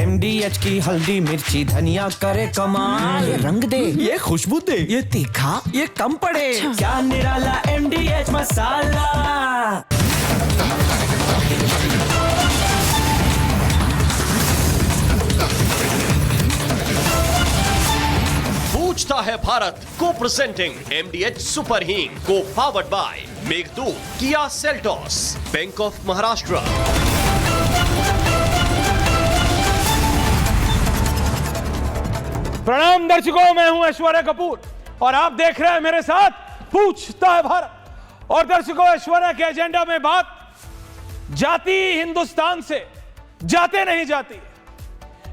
MDH की हल्दी मिर्ची धनिया करे कमाल। ये रंग दे, ये खुशबू दे, ये तीखा, ये कम पड़े। क्या निराला MDH मसाला। पूछता है भारत को प्रेजेंटिंग MDH सुपर हींग को powered by Meghdoot, Kia Seltos, bank of Maharashtra. प्रणाम दर्शकों, मैं हूं ऐश्वर्या कपूर और आप देख रहे हैं मेरे साथ पूछता है भारत। और दर्शकों, ऐश्वर्या के एजेंडा में बात जाति हिंदुस्तान से जाते नहीं जाती।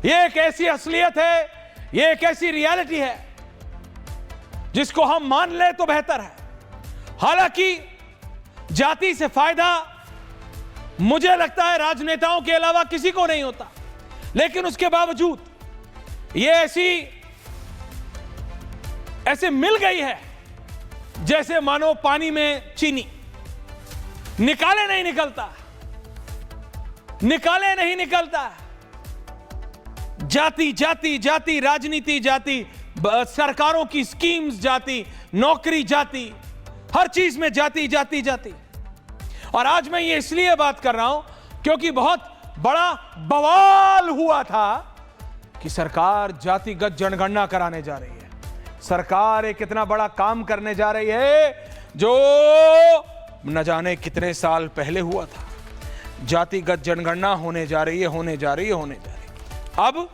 ये एक ऐसी असलियत है, ये एक ऐसी रियलिटी है जिसको हम मान ले तो बेहतर है। हालांकि जाति से फायदा मुझे लगता है राजनेताओं के अलावा किसी को नहीं होता, लेकिन उसके बावजूद ये ऐसे मिल गई है जैसे मानो पानी में चीनी, निकाले नहीं निकलता, निकाले नहीं निकलता। जाति जाति जाति, राजनीति जाति, सरकारों की स्कीम्स जाति, नौकरी जाति, हर चीज में जाति जाति जाति। और आज मैं ये इसलिए बात कर रहा हूं क्योंकि बहुत बड़ा बवाल हुआ था कि सरकार जातिगत जनगणना कराने जा रही है। सरकार एक इतना बड़ा काम करने जा रही है जो न जाने कितने साल पहले हुआ था। जातिगत जनगणना होने जा रही है, होने जा रही है, होने जा रही है। अब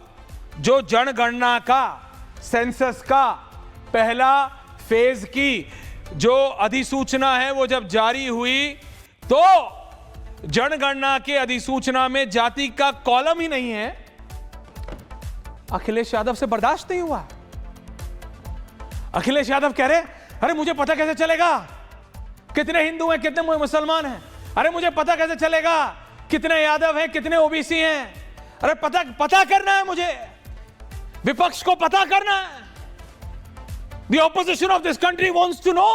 जो जनगणना का, सेंसस का पहला फेज की जो अधिसूचना है वो जब जारी हुई तो जनगणना के अधिसूचना में जाति का कॉलम ही नहीं है। अखिलेश यादव से बर्दाश्त नहीं हुआ। अखिलेश यादव कह रहे, अरे मुझे पता कैसे चलेगा कितने हिंदू हैं, कितने मुसलमान हैं। अरे मुझे पता कैसे चलेगा कितने यादव हैं, कितने ओबीसी हैं। अरे पता करना है मुझे, विपक्ष को पता करना है। The opposition of this country wants to know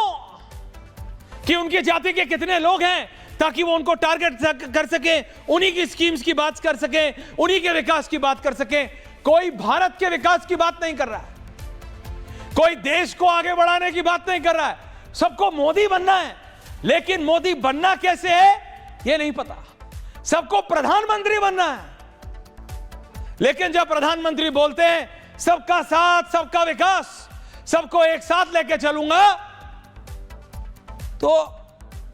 कि उनकी जाति के कितने लोग हैं ताकि वो उनको टारगेट कर सके, उन्हीं की स्कीम्स की बात कर सके, उन्हीं के विकास की बात कर सके। कोई भारत के विकास की बात नहीं कर रहा है, कोई देश को आगे बढ़ाने की बात नहीं कर रहा है। सबको मोदी बनना है, लेकिन मोदी बनना कैसे है यह नहीं पता। सबको प्रधानमंत्री बनना है, लेकिन जब प्रधानमंत्री बोलते हैं सबका साथ सबका विकास, सबको एक साथ लेके चलूंगा, तो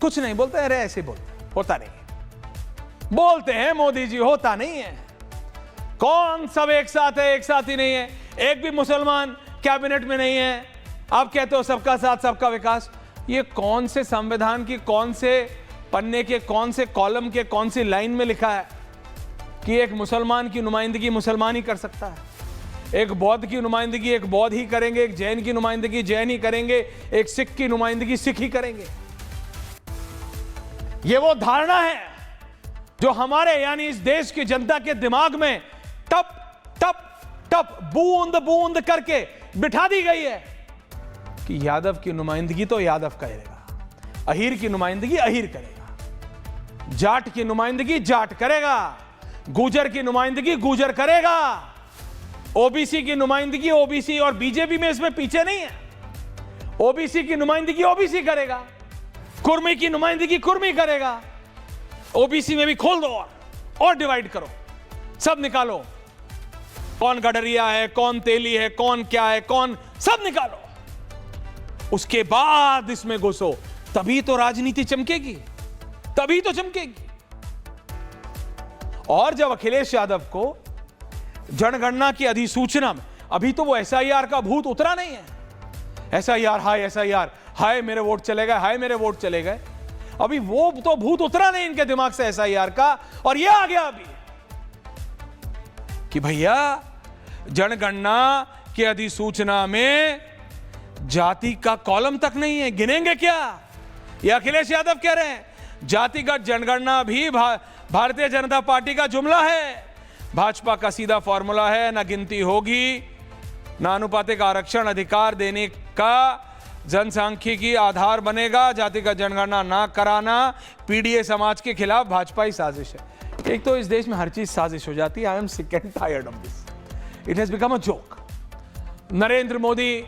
कुछ नहीं बोलते। अरे ऐसे बोलते, होता नहीं। बोलते हैं मोदी जी, होता नहीं है। कौन सब एक साथ है? एक साथ ही नहीं है। एक भी मुसलमान कैबिनेट में नहीं है। आप कहते हो सबका साथ सबका विकास। ये कौन से संविधान की कौन से पन्ने के कौन से कॉलम के कौन सी लाइन में लिखा है कि एक मुसलमान की नुमाइंदगी मुसलमान ही कर सकता है, एक बौद्ध की नुमाइंदगी एक बौद्ध ही करेंगे, एक जैन की नुमाइंदगी जैन ही करेंगे, एक सिख की नुमाइंदगी सिख ही करेंगे। ये वो धारणा है जो हमारे यानी इस देश की जनता के दिमाग में टप टप टप बूंद बूंद करके बिठा दी गई है कि यादव की नुमाइंदगी तो यादव करेगा, अहीर की नुमाइंदगी अहीर करेगा, जाट की नुमाइंदगी जाट करेगा, गुजर की नुमाइंदगी गुजर करेगा, ओबीसी की नुमाइंदगी ओबीसी, और बीजेपी में इसमें पीछे नहीं है, ओबीसी की नुमाइंदगी ओबीसी करेगा, कुर्मी की नुमाइंदगी कुर्मी करेगा। ओबीसी में भी खोल दो और डिवाइड करो, सब निकालो, कौन गडरिया है, कौन तेली है, कौन क्या है, कौन, सब निकालो। उसके बाद इसमें घुसो, तभी तो राजनीति चमकेगी, तभी तो चमकेगी। और जब अखिलेश यादव को जनगणना की अधिसूचना में, अभी तो वो एसआईआर का भूत उतरा नहीं है। एसआईआर हाय, एसआईआर हाय, मेरे वोट चले गए, हाय मेरे वोट चले गए। अभी वो तो भूत उतरा नहीं इनके दिमाग से एसआईआर का, और ये आ गया अभी कि भैया जनगणना की अधिसूचना में जाति का कॉलम तक नहीं है। गिनेंगे क्या? ये अखिलेश यादव कह रहे हैं जातिगत जनगणना भी भारतीय जनता पार्टी का जुमला है, भाजपा का सीधा फॉर्मूला है। ना गिनती होगी, ना आनुपातिक आरक्षण अधिकार देने का जनसांख्यिकी आधार बनेगा, जातिगत जनगणना ना कराना पीडीए समाज के खिलाफ भाजपाई साजिश है। एक तो इस देश में हर चीज साजिश हो जाती है। I am sick and tired of this, it has become a joke. Narendra Modi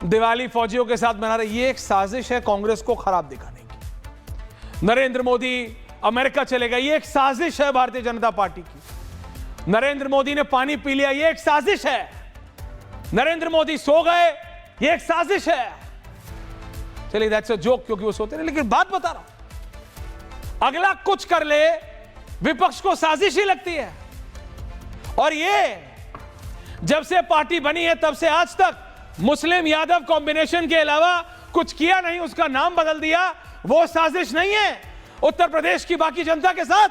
Diwali फौजियों के साथ मना रहे, ये एक साजिश है कांग्रेस को खराब दिखाने की। नरेंद्र मोदी अमेरिका चले गए, ये एक साजिश है भारतीय जनता पार्टी की। नरेंद्र मोदी ने पानी पी लिया, ये एक साजिश है। नरेंद्र मोदी सो गए, ये एक साजिश है। चलिए दैट्स अ जोक, क्योंकि वो सोते नहीं, लेकिन बात बता रहा हूं, अगला कुछ कर ले विपक्ष को साजिश ही लगती है। और ये जब से पार्टी बनी है तब से आज तक मुस्लिम यादव कॉम्बिनेशन के अलावा कुछ किया नहीं, उसका नाम बदल दिया। वो साजिश नहीं है उत्तर प्रदेश की बाकी जनता के साथ,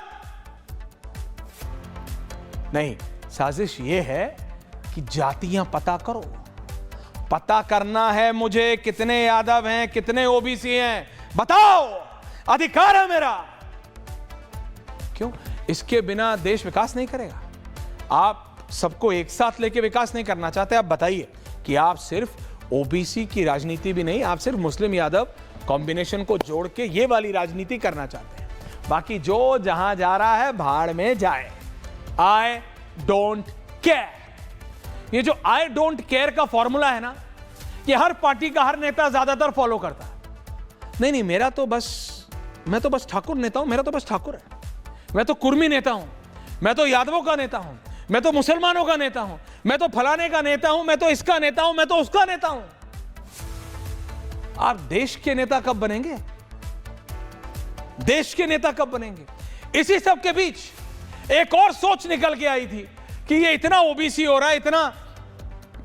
नहीं, साजिश ये है कि जातियां पता करो। पता करना है मुझे, कितने यादव हैं, कितने ओबीसी हैं, बताओ, अधिकार है मेरा। क्यों? इसके बिना देश विकास नहीं करेगा। आप सबको एक साथ लेके विकास नहीं करना चाहते। आप बताइए कि आप सिर्फ ओबीसी की राजनीति भी नहीं, आप सिर्फ मुस्लिम यादव कॉम्बिनेशन को जोड़ के ये वाली राजनीति करना चाहते हैं। बाकी जो जहां जा रहा है भाड़ में जाए। आई डोंट केयर, ये जो आई डोंट केयर का फॉर्मूला है ना, ये हर पार्टी का हर नेता ज्यादातर फॉलो करता है। नहीं नहीं, मैं तो बस ठाकुर नेता हूं, मेरा तो बस ठाकुर है, मैं तो कुर्मी नेता हूं, मैं तो यादवों का नेता हूं, मैं तो मुसलमानों का नेता हूं, मैं तो फलाने का नेता हूं, मैं तो इसका नेता हूं, मैं तो उसका नेता हूं। आप देश के नेता कब बनेंगे? देश के नेता कब बनेंगे? इसी सब के बीच एक और सोच निकल के आई थी कि ये इतना ओबीसी हो रहा है, इतना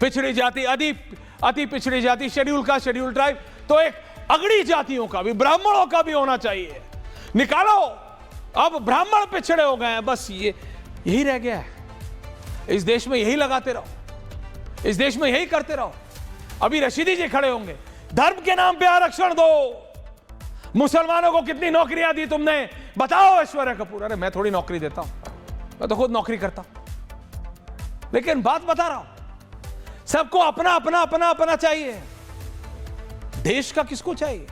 पिछड़ी जाति, अति पिछड़ी जाति, शेड्यूल कास्ट, शेड्यूल ट्राइब, तो एक अगड़ी जातियों का भी, ब्राह्मणों का भी होना चाहिए। निकालो, अब ब्राह्मण पिछड़े हो गए हैं, बस यही रह गया है। इस देश में यही लगाते रहो, इस देश में यही करते रहो। अभी रशीदी जी खड़े होंगे, धर्म के नाम पे आरक्षण दो, मुसलमानों को कितनी नौकरियां दी तुमने, बताओ ऐश्वर्या कपूर। अरे मैं थोड़ी नौकरी देता हूं, मैं तो खुद नौकरी करता हूं। लेकिन बात बता रहा हूं, सबको अपना अपना अपना अपना चाहिए। देश का किसको चाहिए?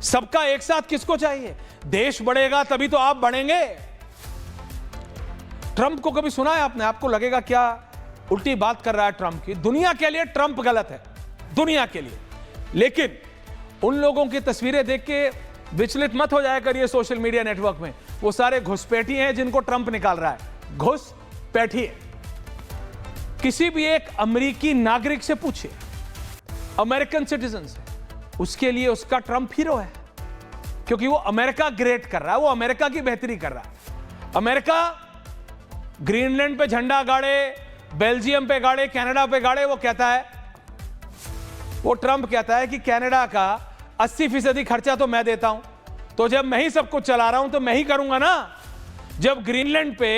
सबका एक साथ किसको चाहिए? देश बढ़ेगा तभी तो आप बढ़ेंगे। ट्रंप को कभी सुना है आपने? आपको लगेगा क्या उल्टी बात कर रहा है ट्रंप की। दुनिया के लिए ट्रंप गलत है, दुनिया के लिए। लेकिन उन लोगों की तस्वीरें देख के विचलित मत हो जाया करिए सोशल मीडिया नेटवर्क में। वो सारे घुसपैठी हैं जिनको ट्रंप निकाल रहा है, घुसपैठी है। किसी भी एक अमेरिकी नागरिक से पूछिए, अमेरिकन सिटीजन से, उसके लिए उसका ट्रंप हीरो है, क्योंकि वो अमेरिका ग्रेट कर रहा है, वो अमेरिका की बेहतरी कर रहा है। अमेरिका ग्रीनलैंड पे झंडा गाड़े, बेल्जियम पे गाड़े, कनाडा पे गाड़े, वो कहता है, वो ट्रंप कहता है कि कनाडा का 80% खर्चा तो मैं देता हूं, तो जब मैं ही सब कुछ चला रहा हूं तो मैं ही करूंगा ना। जब ग्रीनलैंड पे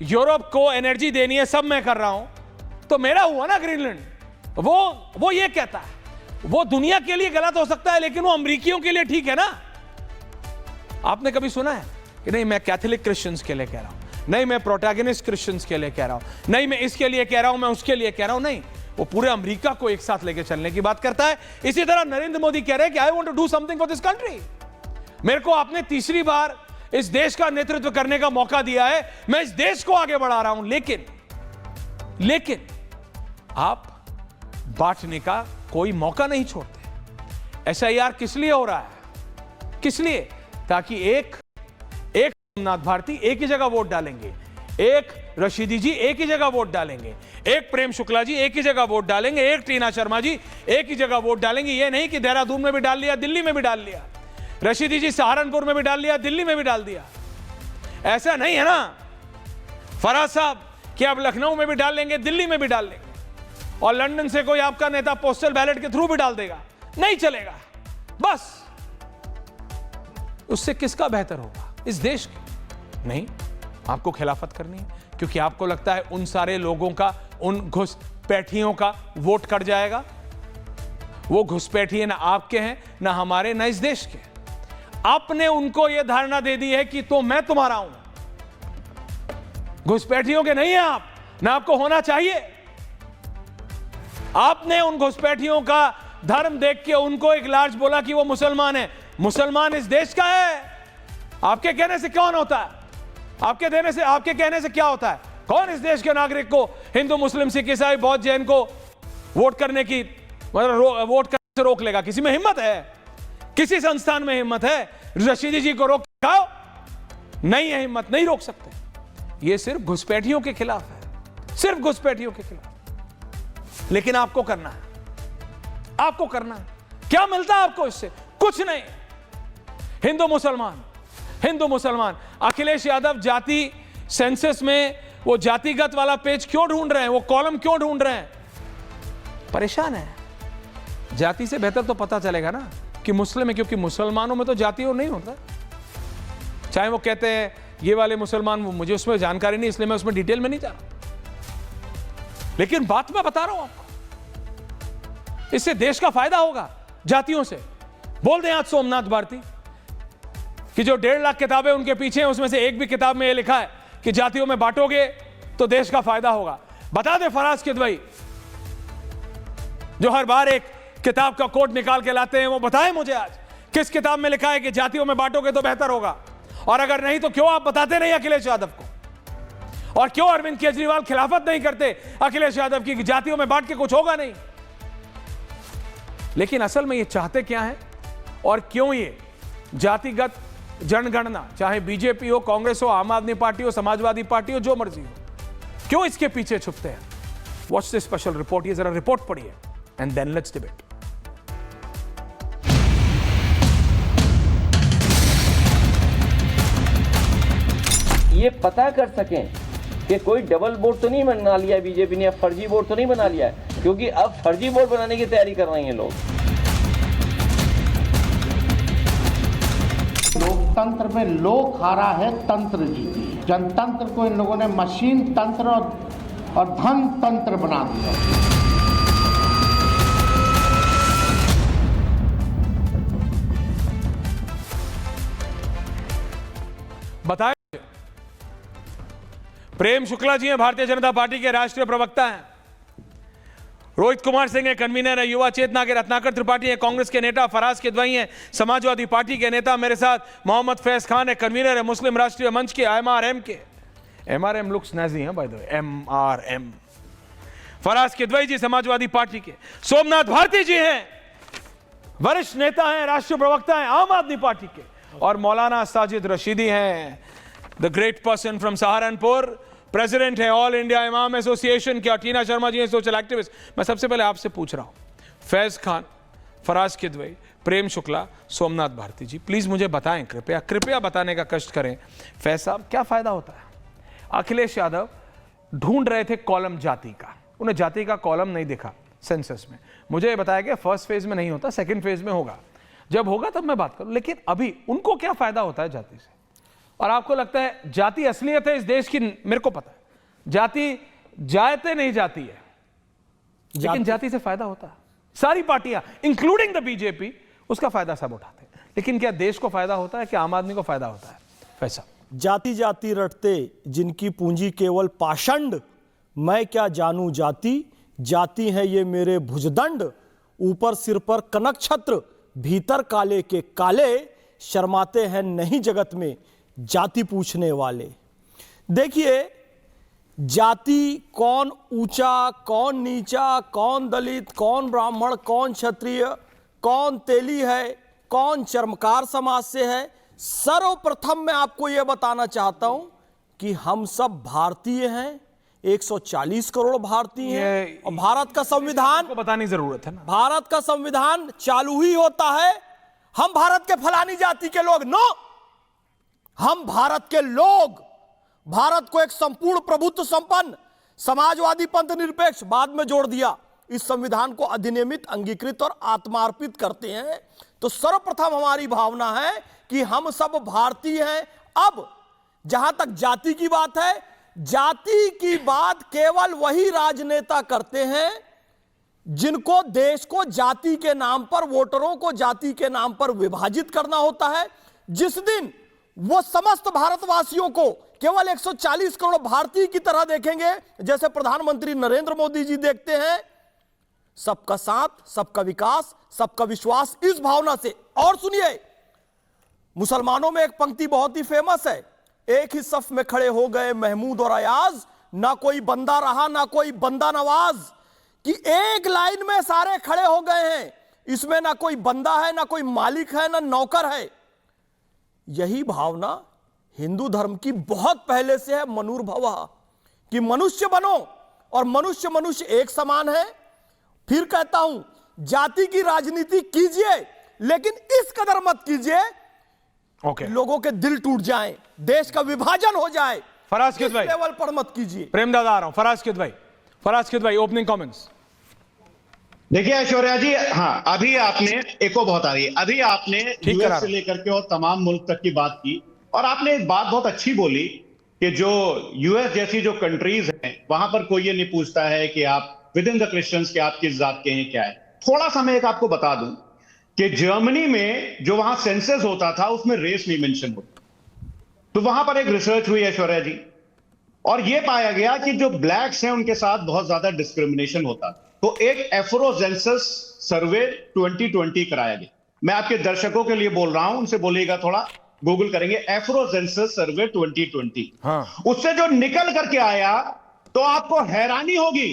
यूरोप को एनर्जी देनी है, सब मैं कर रहा हूं, तो मेरा हुआ ना ग्रीनलैंड। वो ये कहता है। वो दुनिया के लिए गलत हो सकता है, लेकिन वो अमेरिकियों के लिए ठीक है ना। आपने कभी सुना है कि नहीं मैं कैथोलिक क्रिश्चियंस के लिए कह रहा हूं, नहीं मैं प्रोटैगनिस्ट क्रिश्चियंस के लिए कह रहा हूं, नहीं मैं इसके लिए कह रहा हूं, मैं उसके लिए कह रहा हूं? नहीं, वो पूरे अमेरिका को एक साथ लेकर चलने की बात करता है। इसी तरह नरेंद्र मोदी कह रहे हैं कि I want to do something for this country. मेरे को आपने तीसरी बार इस देश का नेतृत्व करने का मौका दिया है, मैं इस देश को आगे बढ़ा रहा हूं। लेकिन आप बांटने का कोई मौका नहीं छोड़ते। एसआईआर किस लिए हो रहा है? किस लिए? ताकि एक सोमनाथ भारती एक ही जगह वोट डालेंगे, एक रशीदी जी एक ही जगह वोट डालेंगे, एक प्रेम शुक्ला जी एक ही जगह वोट डालेंगे, एक टीना शर्मा जी एक ही जगह वोट डालेंगे। ये नहीं कि देहरादून में भी डाल लिया, दिल्ली में भी डाल लिया, रशीदी जी सहारनपुर में भी डाल लिया, दिल्ली में भी डाल दिया। ऐसा नहीं है ना फराज साहब कि आप लखनऊ में भी डाल लेंगे, दिल्ली में भी डाल लेंगे, और लंदन से कोई आपका नेता पोस्टल बैलेट के थ्रू भी डाल देगा, नहीं चलेगा। बस उससे किसका बेहतर होगा? इस देश के नहीं। आपको खिलाफत करनी है क्योंकि आपको लगता है उन सारे लोगों का, उन घुसपैठियों का वोट कट जाएगा। वो घुसपैठिए ना आपके हैं, ना हमारे, ना इस देश के। आपने उनको यह धारणा दे दी है कि तो मैं तुम्हारा हूं। घुसपैठियों के नहीं है आप, ना आपको होना चाहिए। आपने उन घुसपैठियों का धर्म देख के उनको एक लार्ज बोला कि वो मुसलमान है। मुसलमान इस देश का है, आपके कहने से कौन होता है? आपके देने से, आपके कहने से क्या होता है? कौन इस देश के नागरिक को, हिंदू मुस्लिम सिख ईसाई बौद्ध जैन को वोट करने की, मतलब वोट करने से रोक लेगा? किसी में हिम्मत है? किसी संस्थान में हिम्मत है रशीदी जी को रोक खाओ? नहीं है हिम्मत, नहीं रोक सकते। ये सिर्फ घुसपैठियों के खिलाफ है, सिर्फ घुसपैठियों के खिलाफ। लेकिन आपको करना है, आपको करना है। क्या मिलता है आपको इससे? कुछ नहीं। हिंदू मुसलमान, हिंदू मुसलमान। अखिलेश यादव जाति सेंसस में वो जातिगत वाला पेज क्यों ढूंढ रहे हैं, वो कॉलम क्यों ढूंढ रहे हैं? परेशान है। जाति से बेहतर तो पता चलेगा ना कि मुस्लिम है, क्योंकि मुसलमानों में तो जाति और नहीं होता। चाहे वो कहते हैं ये वाले मुसलमान, मुझे उसमें जानकारी नहीं, इसलिए मैं उसमें डिटेल में नहीं जा रहा, लेकिन बात मैं बता रहा हूं आपको। इससे देश का फायदा होगा। जातियों से बोल दें आज सोमनाथ भारती कि जो 1.5 लाख किताबें उनके पीछे हैं, उसमें से एक भी किताब में यह लिखा है कि जातियों में बांटोगे तो देश का फायदा होगा। बता दे फराज किदवई, जो हर बार एक किताब का कोट निकाल के लाते हैं, वो बताएं मुझे आज किस किताब में लिखा है कि जातियों में बांटोगे तो बेहतर होगा। और अगर नहीं तो क्यों आप बताते नहीं अखिलेश यादव को? और क्यों अरविंद केजरीवाल खिलाफत नहीं करते अखिलेश यादव की कि जातियों में बांट के कुछ होगा नहीं? लेकिन असल में ये चाहते क्या है और क्यों ये जातिगत जनगणना, चाहे बीजेपी हो, कांग्रेस हो, आम आदमी पार्टी हो, समाजवादी पार्टी हो, जो मर्जी हो, क्यों इसके पीछे छुपते हैं? Watch this special report. ये जरा रिपोर्ट पढ़िए एंड देन लेट्स डिबेट। ये पता कर सकें कि कोई डबल वोट तो नहीं बना लिया बीजेपी ने, फर्जी वोट तो नहीं बना लिया है, क्योंकि अब फर्जी वोट बनाने की तैयारी कर रहे हैं लोग। लोकतंत्र में लोक हारा है, तंत्र जीती। जनतंत्र को इन लोगों ने मशीन तंत्र और धन तंत्र बना दिया। बताएं। प्रेम शुक्ला जी हैं, भारतीय जनता पार्टी के राष्ट्रीय प्रवक्ता हैं। रोहित कुमार सिंह है, कन्वीनर है युवा चेतना के। रत्नाकर त्रिपाठी है, कांग्रेस के नेता। फराज किदवई हैं, समाजवादी पार्टी के नेता। मेरे साथ मोहम्मद फैज खान है, कन्वीनर है मुस्लिम राष्ट्रीय मंच के, MRM के। MRM लुक्स नाजी है by the way, MRM। Faraz Kidwai ji Samajwadi Party के। सोमनाथ भारती जी हैं, वरिष्ठ नेता हैं, राष्ट्रीय प्रवक्ता हैं आम आदमी पार्टी के। और मौलाना साजिद रशीदी हैं, the great person from Saharanpur, president है ऑल इंडिया इमाम एसोसिएशन के। टीना शर्मा जी हैं, सोशल एक्टिविस्ट। मैं सबसे पहले आपसे पूछ रहा हूं, फैज खान, फराज किदवई, प्रेम शुक्ला, सोमनाथ भारती जी, प्लीज मुझे बताएं, कृपया कृपया बताने का कष्ट करें। फैज साहब, क्या फायदा होता है? अखिलेश यादव ढूंढ रहे थे कॉलम जाति का, उन्हें जाति का कॉलम नहीं दिखा सेंसस में। मुझे ये बताया गया फर्स्ट फेज में नहीं होता, सेकंड फेज में होगा। जब होगा तब मैं बात करूं। लेकिन अभी उनको क्या फायदा होता है जाति से? और आपको लगता है जाति असलियत है इस देश की? मेरे को पता है जाति जायते नहीं जाती है, लेकिन जाति से फायदा होता है। सारी पार्टियां इंक्लूडिंग द बीजेपी उसका फायदा सब उठाते हैं। लेकिन क्या देश को फायदा होता है, क्या आम आदमी को फायदा होता है? पैसा जाति जाति रटते जिनकी पूंजी केवल पाषंड, मैं क्या जानूं जाति, जाति है ये मेरे भुजदंड, ऊपर सिर पर कनक छत्र, भीतर काले के काले, शर्माते हैं नहीं जगत में जाति पूछने वाले। देखिए, जाति कौन ऊंचा, कौन नीचा, कौन दलित, कौन ब्राह्मण, कौन क्षत्रिय, कौन तेली है, कौन चर्मकार समाज से है, सर्वप्रथम मैं आपको यह बताना चाहता हूं कि हम सब भारतीय हैं, 140 करोड़ भारतीय हैं। और भारत का संविधान को बताने की जरूरत है ना, भारत का संविधान चालू ही होता है हम भारत के फलानी जाति के लोग, नो, हम भारत के लोग, भारत को एक संपूर्ण प्रभुत्व संपन्न समाजवादी पंथ निरपेक्ष बाद में जोड़ दिया, इस संविधान को अधिनियमित, अंगीकृत और आत्मार्पित करते हैं। तो सर्वप्रथम हमारी भावना है कि हम सब भारतीय हैं। अब जहां तक जाति की बात है, जाति की बात केवल वही राजनेता करते हैं जिनको देश को जाति के नाम पर, वोटरों को जाति के नाम पर विभाजित करना होता है। जिस दिन वो समस्त भारतवासियों को केवल 140 करोड़ भारतीय की तरह देखेंगे, जैसे प्रधानमंत्री नरेंद्र मोदी जी देखते हैं, सबका साथ, सबका विकास, सबका विश्वास, इस भावना से। और सुनिए, मुसलमानों में एक पंक्ति बहुत ही फेमस है, एक ही सफ में खड़े हो गए महमूद और अयाज, ना कोई बंदा रहा ना कोई बंदा नवाज, कि एक लाइन में सारे खड़े हो गए हैं, इसमें ना कोई बंदा है ना कोई मालिक है ना नौकर है। यही भावना हिंदू धर्म की बहुत पहले से है, मनुर्भवः, कि मनुष्य बनो और मनुष्य मनुष्य एक समान है। फिर कहता हूं, जाति की राजनीति कीजिए लेकिन इस कदर मत कीजिए लोगों के दिल टूट जाएं, देश का विभाजन हो जाए। फराज किद भाई, लेवल पर मत कीजिए। प्रेम दादा आ रहा हूं। फराज किद भाई ओपनिंग कमेंट्स। देखिए ऐश्वर्या जी, हाँ अभी आपने एको बहुत आ रही है, अभी आपने यूएस से लेकर के और तमाम मुल्क तक की बात की, और आपने एक बात बहुत अच्छी बोली कि जो यूएस जैसी जो कंट्रीज हैं वहां पर कोई ये नहीं पूछता है कि आप विद इन द क्रिश्चियंस के आप किस जात के हैं क्या है। थोड़ा सा मैं एक आपको बता दूं कि जर्मनी में जो वहां सेंसस होता था उसमें रेस नहीं मेंशन होता। तो वहां पर एक रिसर्च हुई ऐश्वर्या जी, और यह पाया गया कि जो ब्लैक्स हैं उनके साथ बहुत ज्यादा डिस्क्रिमिनेशन होता। तो एक एफ्रोसेंसस सर्वे 2020 कराया गया। मैं आपके दर्शकों के लिए बोल रहा हूं, उनसे बोलिएगा थोड़ा गूगल करेंगे, एफ्रोसेंसस सर्वे 2020। हाँ। उससे जो निकल करके आया तो आपको हैरानी होगी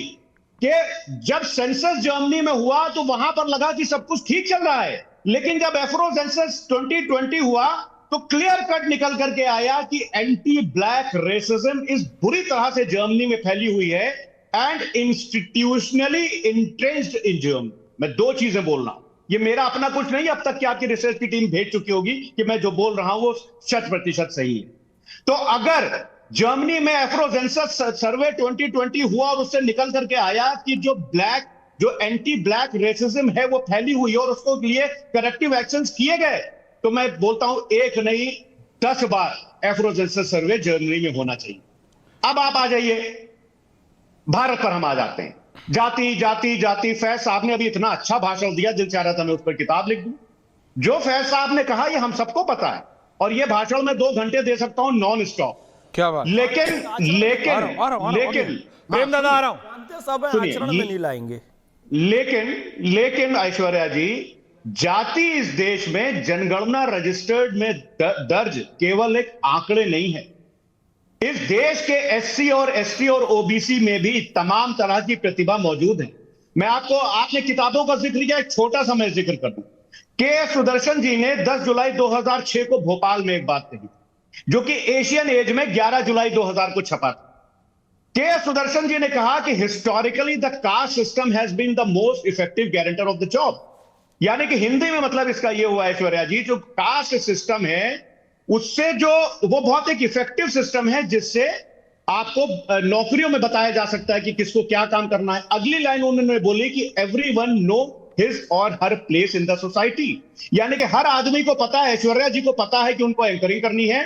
कि जब सेंसस जर्मनी में हुआ तो वहां पर लगा कि सब कुछ ठीक चल रहा है, लेकिन जब एफ्रोसेंसस 2020 हुआ तो क्लियर कट निकल करके आया कि एंटी ब्लैक रेसिज्म इस बुरी तरह से जर्मनी में फैली हुई है and institutionally entrenched in Germany. मैं दो चीजें बोल रहा हूं, ये मेरा अपना कुछ नहीं, अब तक की आपकी रिसर्च की टीम भेज चुकी होगी कि मैं जो बोल रहा हूं वो 100% सही है। तो अगर जर्मनी में एफ्रोसेंसस सर्वे 2020 हुआ और उससे निकल करके आया कि जो एंटी ब्लैक रेसिज्म है वो फैली हुई है और उसको लिए करेक्टिव एक्शंस किए गए, तो मैं बोलता हूं एक नहीं 10 बार एफ्रोसेंसस सर्वे जर्मनी में होना चाहिए। अब आप आ जाइए भारत पर, हम आ जाते हैं। जाति जाति जाति। फैज साहब ने अभी इतना अच्छा भाषण दिया, दिल चाह रहा था मैं उस पर किताब लिख दूं। जो फैज साहब ने कहा ये हम सबको पता है, और ये भाषण मैं 2 घंटे दे सकता हूं नॉन स्टॉप। क्या बात। लेकिन प्रेम दादा आ रहा हूं, सब आचरण में नहीं लाएंगे। लेकिन ऐश्वर्या जी, जाति इस देश में जनगणना रजिस्टर्ड में दर्ज केवल एक आंकड़े नहीं है। इस देश के एससी और एसटी और ओबीसी में भी तमाम तरह की प्रतिभा मौजूद है। मैं आपने किताबों का जिक्र किया, एक छोटा सा मैं जिक्र कर दूं। के सुदर्शन जी ने 10 जुलाई 2006 को भोपाल में एक बात कही, जो कि एशियन एज में 11 जुलाई 2000 को छपा था। के सुदर्शन जी ने कहा कि historically the caste system has been the most effective guarantor of the job. यानी कि हिंदी में मतलब इसका यह हुआ ऐश्वर्या जी, जो कास्ट सिस्टम है उससे जो वो बहुत एक इफेक्टिव सिस्टम है जिससे आपको नौकरियों में बताया जा सकता है कि किसको क्या काम करना है। अगली लाइन उन्होंने बोली कि एवरीवन नो हिज और हर प्लेस इन द सोसाइटी। यानी कि हर आदमी को पता है, ऐश्वर्या जी को पता है कि उनको एंकरिंग करनी है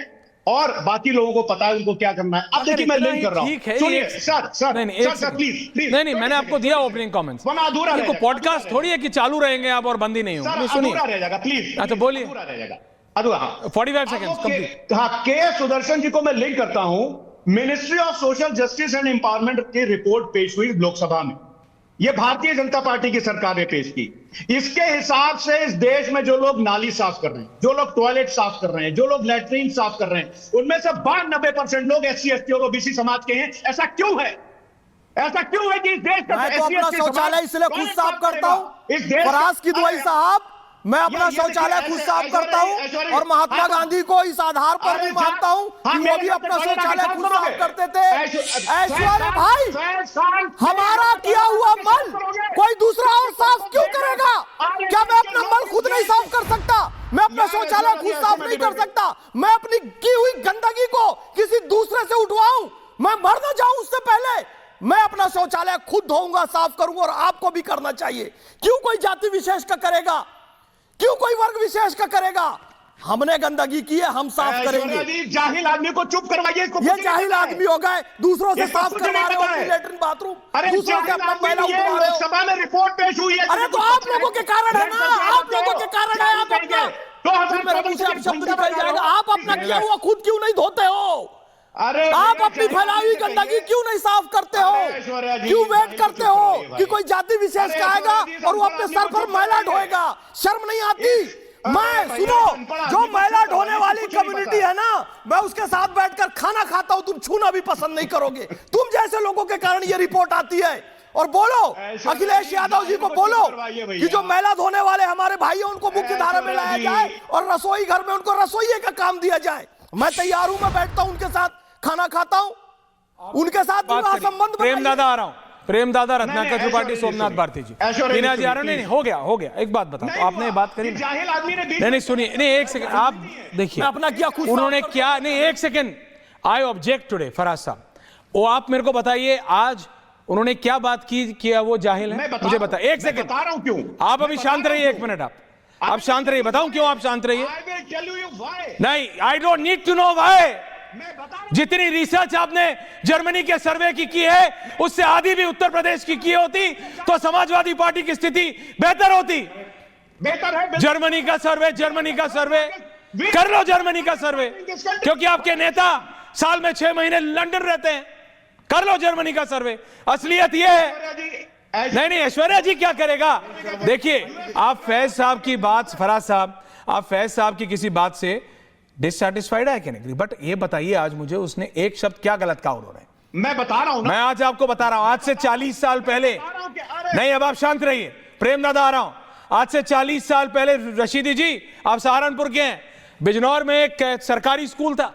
और बाकी लोगों को पता है उनको क्या करना है। अब देखिए मैं लिंक कर रहा हूं, सुनिए सर प्लीज। नहीं मैंने आपको दिया ओपनिंग कमेंट्स, अधूरा पॉडकास्ट थोड़ी है कि चालू रहेंगे आप और बंद ही नहीं होंगे। सुनिए, अधूरा रह जाएगा प्लीज। अच्छा बोलिए। अधूरा रह जाएगा। 45 सेकंड्स कंप्लीट। हाँ, के सुदर्शन जी को मैं लिंक करता हूं। Ministry of social justice and empowerment की रिपोर्ट पेश हुई लोकसभा में, यह भारतीय जनता पार्टी की सरकार ने पेश की। इसके हिसाब से इस देश में जो लोग नाली साफ कर रहे हैं, जो लोग टॉयलेट साफ कर रहे हैं, जो लोग लैट्रीन साफ कर रहे हैं, उनमें से 92% लोग एससी एसटी और ओबीसी समाज के हैं। ऐसा क्यों है? ऐसा क्यों है कि इस देश का मैं तो अपना शौचालय इसलिए खुद साफ करता हूं, फराज की दुआई साहब, मैं अपना शौचालय खुद साफ करता हूं और महात्मा गांधी को इस आधार पर भी मानता हूं कि वो भी अपना शौचालय खुद साफ करते थे। ऐश्वर्या भाई, हमारा किया हुआ मल कोई दूसरा और साफ क्यों करेगा? क्या मैं अपना मल खुद नहीं साफ कर सकता? मैं अपना शौचालय खुद साफ नहीं कर सकता? मैं अपनी की हुई गंदगी को किसी दूसरे से उठवाऊं? मैं मर ना जाऊं उससे पहले मैं अपना शौचालय खुद धोऊंगा, साफ करूंगा, और आपको भी करना चाहिए। क्यों कोई जाति विशेष का करेगा? क्यों कोई वर्ग विशेष का करेगा? हमने गंदगी की है, हम साफ करेंगे। जाहिल आदमी को चुप करवाइए। ये जाहिल आदमी हो गए, दूसरों से साफ करवा रहे हो लेटरिन बाथरूम, दूसरों के अपना मैला उठवा रहे हो। लोकसभा में रिपोर्ट पेश हुई है। अरे तो आप लोगों के कारण है ना, आप लोगों के कारण है। आप अपना मेरे मुंह से अब शब्द निकल जाएगा, आप अपना किया हुआ खुद क्यों नहीं धोते हो? अरे आप अपनी फैलाई हुई गंदगी क्यों नहीं साफ करते हो? क्यों वेट करते हो कि कोई जाति विशेष का आएगा और वो अपने सर पर मैला ढोएगा? शर्म नहीं आती? मैं भैया, सुनो, अनपढ़ जो आदमी को मैला कुछ ढोने नहीं वाली पता कम्युनिटी है ना, मैं उसके साथ बैठकर खाना खाता हूं, तुम छूना भी पसंद नहीं करोगे। तुम जैसे लोगों के कारण ये रिपोर्ट आती है। और बोलो ऐसा अखिलेश नहीं, यादव जी को जाहिल बोलो बच्चे करवाइए भैया। कि जो मैला धोने वाले हमारे भाई हैं उनको मुख्य धारा में लाया जी। जाए और रसोई घर में उनको रसोइये का काम दिया जाए। मैं तैयार हूं, मैं बैठता हूं उनके साथ, खाना खाता हूं, उनके साथ विवाह संबंध प्रेम दादा बनाइए। आ रहा हूं, प्रेम दादा, नहीं, रत्नाकर ऐश्वर्या त्रिपाठी, जी सोमनाथ सुनिए। भारती जी, ऐश्वर्या जी टीना जी आ सुनिए, रहे। नहीं, हो गया, एक बात बताओ, तो आपने बात करी ना। जाहिल आदमी ने बीच नहीं सुनिए, नहीं एक सेकंड, आप देखिए मैं अपना क्या खुद उन्होंने साफ क्या, नहीं एक second, I object today Faraz साहब, वो आप मेरे को बताइए आज उन्होंने क्या बात की, किया वो जाहिल है, मुझे बताइए। एक सेकंड, बता रहा हूं क्यों। आप अभी शांत रहिए, एक मिनट, आप शांत रहिए, बताऊं क्यों आप शांत रहिए। I will tell you why। नहीं, I don't need to know why. मैं बता रहा हूं। जितनी रिसर्च आपने जर्मनी के सर्वे की है, उससे आधी भी उत्तर प्रदेश की होती तो समाजवादी पार्टी की स्थिति बेहतर होती। बेहतर है। जर्मनी का सर्वे कर लो, जर्मनी का सर्वे, क्योंकि आपके नेता साल में 6 महीने लंदन रहते हैं। कर लो जर्मनी का सर्वे, असलियत यह है। नहीं, ऐश्वर्या जी क्या करेगा। देखिए, आप फैज साहब की बात, फराज साहब, आप फैज साहब की किसी बात से डिससैटिस्फाइड है कि नहीं, बट ये बताइए आज मुझे, उसने एक शब्द क्या गलत कहा उन्होंने। मैं बता रहा हूं ना। मैं आज आपको बता रहा हूं, आज से 40 साल पहले, नहीं अब आप शांत रहिए, प्रेम दादा आ रहा हूं, आज से 40 साल पहले, रशीदी जी आप सहारनपुर के हैं, बिजनौर में एक सरकारी स्कूल था,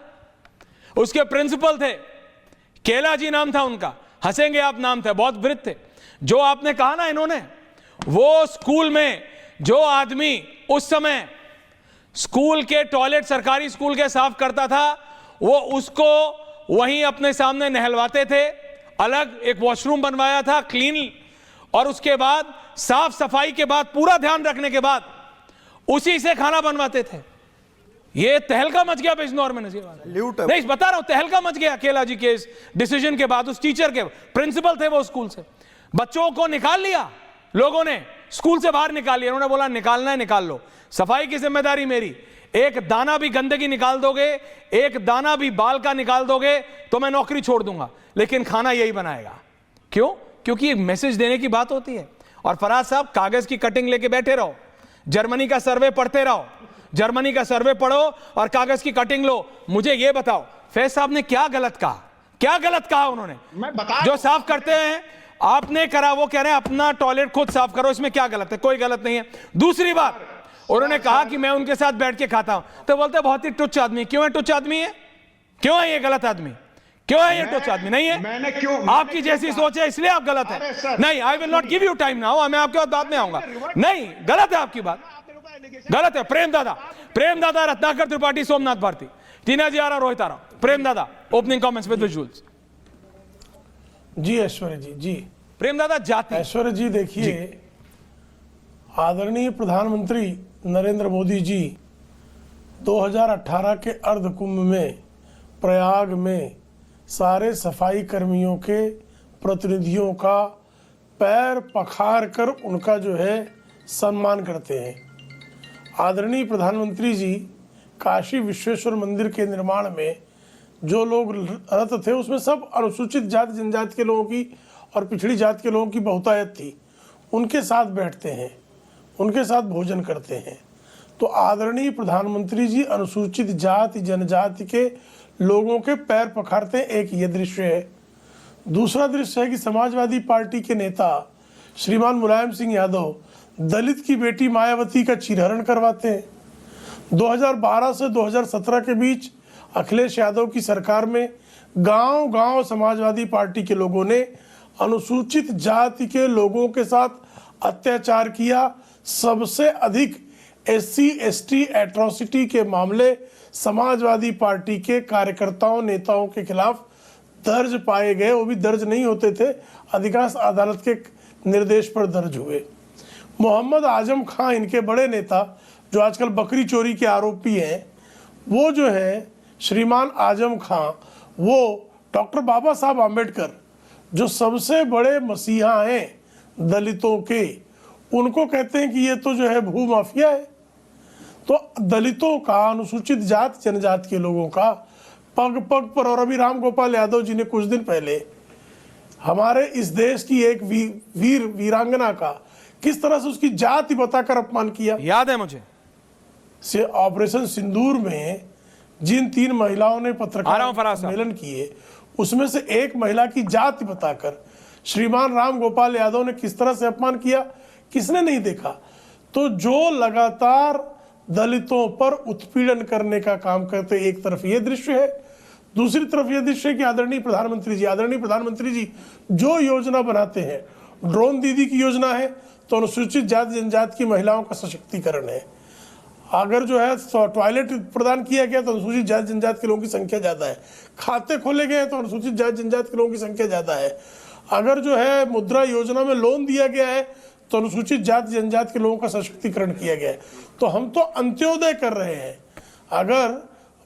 उसके प्रिंसिपल थे, केला जी नाम था उनका, हंसेंगे आप नाम था, बहुत वृद्ध थे। जो आपने कहा ना, इन्होंने वो स्कूल में जो आदमी उस समय स्कूल के टॉयलेट, सरकारी स्कूल के साफ करता था, वो उसको वहीं अपने सामने नहलवाते थे, अलग एक वॉशरूम बनवाया था क्लीन, और उसके बाद साफ सफाई के बाद, पूरा ध्यान रखने के बाद उसी से खाना बनवाते थे। ये तहलका मच गया बिजनौर में, नहीं बता रहा हूं, तहलका मच गया केला जी के इस डिसीजन के बाद। उस टीचर के प्रिंसिपल थे वो स्कूल से, बच्चों को निकाल लिया लोगों ने, स्कूल से बाहर निकाल लिया। उन्होंने बोला निकालना है निकाल लो, सफाई की जिम्मेदारी मेरी, एक दाना भी गंदगी निकाल दोगे, एक दाना भी बाल का निकाल दोगे तो मैं नौकरी छोड़ दूंगा, लेकिन खाना यही बनाएगा। क्यों? क्योंकि एक मैसेज देने की बात होती है। और फराज साहब, कागज की कटिंग लेके बैठे रहो, जर्मनी का सर्वे पढ़ते रहो, जर्मनी का सर्वे पढ़ो और कागज की कटिंग लो। मुझे यह बताओ, फैज साहब ने क्या गलत कहा, क्या गलत कहा उन्होंने? मैं बता, जो साफ करते हैं आपने करा, वो कह रहे हैं अपना टॉयलेट खुद साफ करो, इसमें क्या गलत है? कोई गलत नहीं है। दूसरी बात, उन्होंने कहा कि मैं उनके साथ बैठ के खाता हूं, तो बोलते बहुत ही तुच्छ आदमी। क्यों है तुच्छ आदमी है? क्यों है ये गलत आदमी? क्यों है ये तुच्छ आदमी? नहीं है, मैंने क्यों, आपकी जैसी सोच है इसलिए आप गलत है। नहीं, I will not give you time now, मैं आपके बाद में आऊंगा। नहीं, गलत है आपकी बात, गलत है। प्रेम दादा, रत्नाकर त्रिपाठी, सोमनाथ भारती, टीना जी आ रहा, रोहित आ रहा, प्रेम दादा, ओपनिंग कमेंट्स विद विजुअल्स। जी ऐश्वर्या जी, जी प्रेम दादा, जाति ऐश्वर्या जी, देखिए आदरणीय प्रधानमंत्री नरेंद्र मोदी जी 2018 के अर्ध कुंभ में प्रयाग में सारे सफाई कर्मियों के प्रतिनिधियों का पैर पखार कर उनका जो है सम्मान करते हैं। आदरणीय प्रधानमंत्री जी काशी विश्वेश्वर मंदिर के निर्माण में जो लोग रत थे, उसमें सब अनुसूचित जाति जनजाति के लोगों की और पिछड़ी जाति के लोगों की बहुतायत थी। उनके साथ बैठते हैं, उनके साथ भोजन करते हैं। तो आदरणीय प्रधानमंत्री जी अनुसूचित जाति जनजाति के लोगों के पैर पखारते हैं, एक ये दृश्य है। दूसरा दृश्य है कि समाजवादी पार्टी के नेता श्रीमान मुलायम सिंह यादव दलित की बेटी मायावती का चीरहरण करवाते हैं। 2012 से 2017 के बीच अखिलेश यादव की सरकार में गांव-गांव समाजवादी पार्टी के लोगों ने अनुसूचित जाति के लोगों के साथ अत्याचार किया। सबसे अधिक SC ST एट्रोसिटी के मामले समाजवादी पार्टी के कार्यकर्ताओं नेताओं के खिलाफ दर्ज पाए गए। वो भी दर्ज नहीं होते थे, अधिकांश अदालत के निर्देश पर दर्ज हुए। मोहम्मद आजम खां, इनके बड़े नेता जो आजकल बकरी चोरी के आरोपी हैं, वो जो है श्रीमान आजम खां, वो डॉक्टर बाबा साहब आम्बेडकर जो सबसे बड़े मसीहा हैं दलितों के, उनको कहते हैं कि ये तो जो है भू माफिया है। तो दलितों का, अनुसूचित जाति जनजाति के लोगों का पग पग पर, और अभी राम गोपाल यादव जी ने कुछ दिन पहले हमारे इस देश की एक वीरांगना का किस तरह से उसकी जाति बताकर अपमान किया, याद है मुझे। से ऑपरेशन सिंदूर में जिन 3 महिलाओं ने आ रहा हूं पत्रकार फराज साहब। सम्मेलन किए, उसमें से एक महिला की जाति बताकर श्रीमान राम गोपाल यादव ने किस तरह से अपमान किया, किसने नहीं देखा। तो जो लगातार दलितों पर उत्पीड़न करने का काम करते, एक तरफ ये दृश्य है, दूसरी तरफ ये दृश्य है कि आदरणीय प्रधानमंत्री जी जो योजना बनाते हैं, ड्रोन दीदी की योजना है तो अनुसूचित जाति जनजाति की महिलाओं का सशक्तिकरण है। अगर जो है टॉयलेट प्रदान किया गया तो अनुसूचित जाति जनजाति के लोगों की संख्या ज्यादा है, खाते खोले गए तो अनुसूचित जाति जनजाति के लोगों की संख्या ज्यादा है। अगर जो है मुद्रा योजना में लोन दिया गया है तो अनुसूचित जाति जनजाति के लोगों का सशक्तिकरण किया गया है। तो हम तो अंत्योदय कर रहे हैं। अगर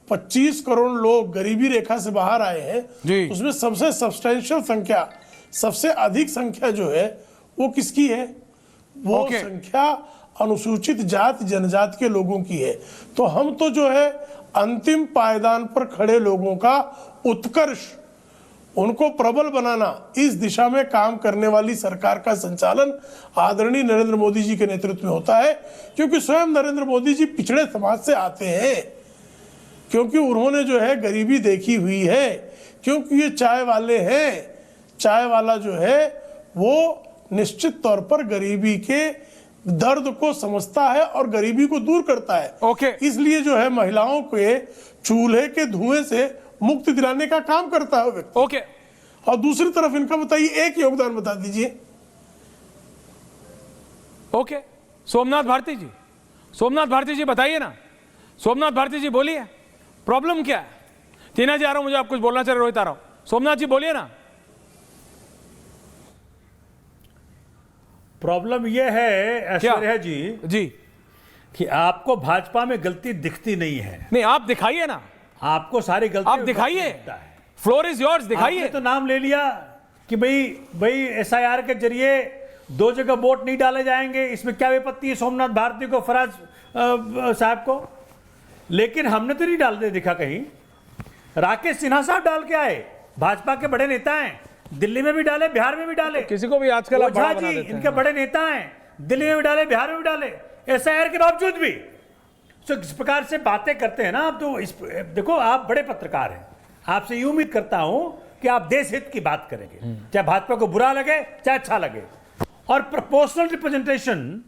25 करोड़ लोग गरीबी रेखा से बाहर आए हैं, उसमें सबसे सब्सटेंशियल संख्या, सबसे अधिक संख्या जो है वो किसकी है? वो संख्या अनुसूचित जाति जनजाति के लोगों की है। तो हम तो जो है अंतिम पायदान पर खड़े लोगों का उत्कर्ष, उनको प्रबल बनाना, इस दिशा में काम करने वाली सरकार का संचालन आदरणीय नरेंद्र मोदी जी के नेतृत्व में होता है। क्योंकि स्वयं नरेंद्र मोदी जी पिछड़े समाज से आते हैं, क्योंकि उन्होंने जो है गरीबी देखी हुई है, क्योंकि ये चाय वाले हैं। चाय वाला जो है वो निश्चित तौर पर गरीबी के दर्द को समझता है और गरीबी को दूर करता है। इसलिए जो है महिलाओं के चूल्हे के धुएं से मुक्ति दिलाने का काम करता है व्यक्ति। और दूसरी तरफ इनका बताइए, एक योगदान बता दीजिए। सोमनाथ भारती जी बताइए ना। सोमनाथ भारती जी बोलिए, प्रॉब्लम क्या है? टीना जी आ रहा हूं, मुझे आप कुछ बोलना चाह रहे, रोहित आ रहा हूं। सोमनाथ जी बोलिए ना। प्रॉब्लम यह है ऐश्वर्या जी कि आपको भाजपा में गलती दिखती नहीं है। नहीं, आप दिखाइए ना, आपको सारी गलती आप दिखाइए, फ्लोर इज योर्स, दिखाइए। तो नाम ले लिया कि भाई SIR के जरिए 2 जगह वोट नहीं डाले जाएंगे, इसमें क्या विपत्ति है सोमनाथ भारती को, फराज साहब को। लेकिन हमने तो नहीं डालते दिखा कहीं। राकेश सिन्हा साहब डाल के आए, भाजपा के बड़े नेता हैं, दिल्ली में भी डाले, बिहार में भी डाले। किसी को भी आजकल आप बड़ा बना देते हैं। इनके बड़े नेता हैं, दिल्ली में भी डाले, बिहार में भी डाले, SIR के बावजूद भी। तो इस प्रकार से बातें करते हैं ना आप, तो देखो आप बड़े पत्रकार हैं, आपसे यूं उम्मीद करता हूं कि आप देश हित की बात करेंगे, चाहे भाजपा को बुरा लगे चाहे अच्छा लगे। और प्रोपोर्शनल रिप्रेजेंटेशन,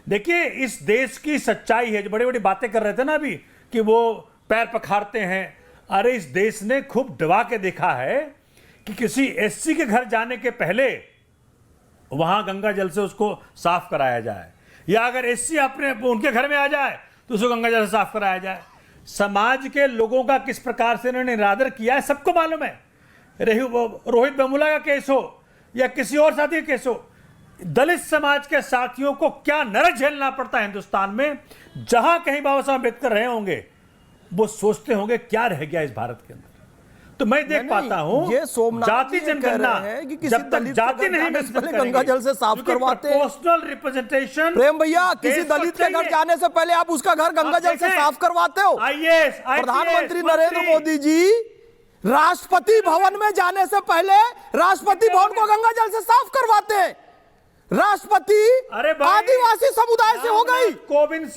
देखिए इस देश की सच्चाई है। जो बड़ी बड़ी बातें कर रहे थे ना अभी कि वो पैर पखारते हैं, अरे इस देश ने खूब दबा के देखा है कि किसी SC के घर जाने के पहले वहां गंगा जल से उसको साफ कराया जाए, या अगर SC अपने उनके घर में आ जाए तो उसको गंगा जल से साफ कराया जाए। समाज के लोगों का किस प्रकार से इन्होंने निरादर किया है सबको मालूम है। रोहित वेमुला का केस हो या किसी और साथी का केस हो, दलित समाज के साथियों को क्या नरक झेलना पड़ता है हिंदुस्तान में। जहां कहीं बाबा साहब अम्बेडकर रहे होंगे वो सोचते होंगे क्या रह गया इस भारत के अंदर। तो मैं देख पाता हूं ये सोमनाथ जाति जनगणना जब तक जाति नहीं पहले गंगा जल से साफ करवाते हैं। पर्सनल रिप्रेजेंटेशन प्रेम भैया, किसी दलित के घर जाने से पहले आप उसका घर गंगा जल से साफ करवाते हो। प्रधानमंत्री नरेंद्र मोदी जी राष्ट्रपति भवन में जाने से पहले राष्ट्रपति भवन को गंगा जल से साफ करवाते हैं। राष्ट्रपति आदिवासी समुदाय से हो गई,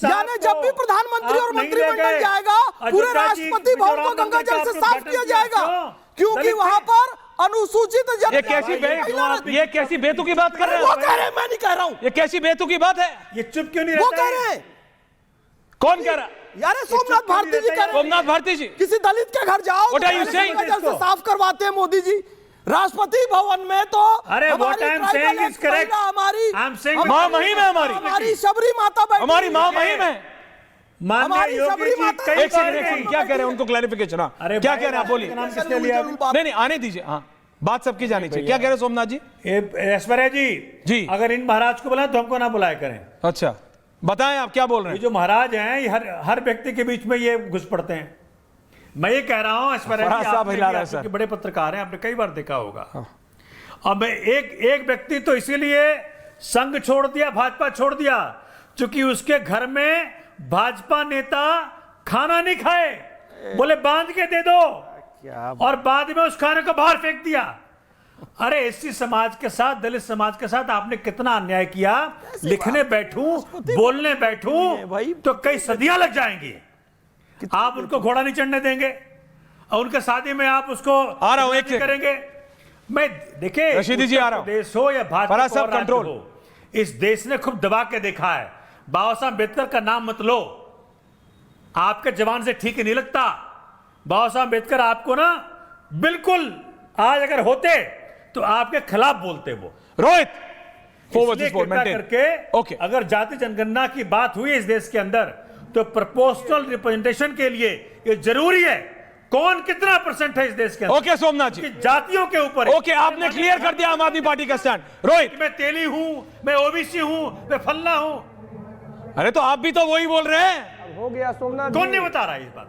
यानी जब भी प्रधानमंत्री और मंत्रिमंडल जाएगा पूरे राष्ट्रपति भवन को गंगा जल से साफ किया जाएगा, क्योंकि वहां पर अनुसूचित जाति। ये कैसी बेतुकी बात कर रहे हैं? वो कह रहे हैं, मैं नहीं कह रहा हूं। ये कैसी बेतुकी बात है? ये चुप क्यों नहीं वो कह रहे हैं। कौन कह रहा है? यार सोमनाथ भारती जी कह रहे हैं। सोमनाथ भारती जी, किसी दलित के घर जाओ What are you saying? Ganga जल से साफ करवाते हैं मोदी जी। राष्ट्रपति भवन में तो अरे what I'm saying is correct. मां महिम है हमारी शबरी माता बैठी, हमारी मां महिम है। हमारी शबरी माता। एक सेकंड, क्या कह रहे हैं उनको क्लैरिफिकेशन। क्या कह रहे हैं आप बोलिए। नहीं आने दीजिए, हाँ बात सबकी जानी चाहिए। क्या कह रहे हैं सोमनाथ जी? ऐश्वर्या जी, अगर इन महाराज को बुलाए तो हमको ना बुलाया करें। अच्छा बताएं आप क्या बोल रहे हैं। जो महाराज हैं हर व्यक्ति के बीच में ये घुस पड़ते हैं। मैं ये कह रहा हूं ऐश्वर्या जी, बड़े पत्रकार हैं, आपने कई बार देखा होगा। अब एक व्यक्ति तो इसीलिए संघ छोड़ दिया, भाजपा छोड़ दिया, क्योंकि उसके घर में भाजपा नेता खाना नहीं खाए, बोले बांध के दे दो, और बाद में उस खाने को बाहर फेंक दिया। अरे एससी समाज के साथ, दलित समाज के साथ आपने कितना अन्याय किया। लिखने बैठूं, बोलने बैठूं तो कई सदियां लग जाएंगी। आप उनको घोड़ा नहीं चढ़ने देंगे और उनके शादी में आप उसको आ रहा हूं एक करेंगे। मैं देखिए, रशीदी जी आ रहा हूं। देश हो या भाजपा सब कंट्रोल हो, इस देश ने खूब दबा के देखा है। बाबा साहब अम्बेडकर का नाम मत लो, आपके जवान से ठीक नहीं लगता। बाबा साहब अम्बेडकर आपको ना बिल्कुल, आज अगर होते तो आपके खिलाफ बोलते वो। रोहित करके अगर जाति जनगणना की बात हुई इस देश के अंदर तो प्रोपोर्शनल रिप्रेजेंटेशन के लिए ये जरूरी है कौन कितना % है इस देश के अंदर। ओके सोमनाथ जी, जातियों के ऊपर। ओके, आपने क्लियर कर दिया आम आदमी पार्टी का स्टैंड। रोहित, मैं तेली हूं, मैं ओबीसी हूं, मैं फल्ला हूं। अरे तो आप भी तो वही बोल रहे हैं। हो गया सोमनाथ, कौन नहीं बता रहा है इस बात।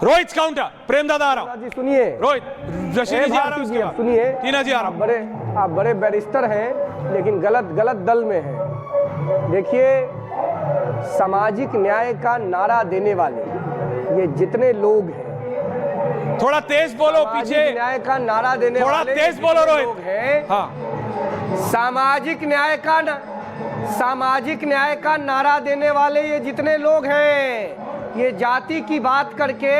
रोहित काउंटर, प्रेम दादा आ रहा जी सुनिए। रोहित, रशीदी जी आ रहा है, सुनिए। टीना जी आ रहा। आप बड़े बैरिस्टर हैं लेकिन गलत दल में हैं। देखिए, सामाजिक न्याय का नारा देने वाले ये जितने लोग हैं, थोड़ा तेज बोलो, पीछे न्याय का नारा देने थोड़ा वाले तेज बोलो रोहित। लोग हैं। हाँ, सामाजिक न्याय का नारा देने वाले ये जितने लोग हैं, ये जाति की बात करके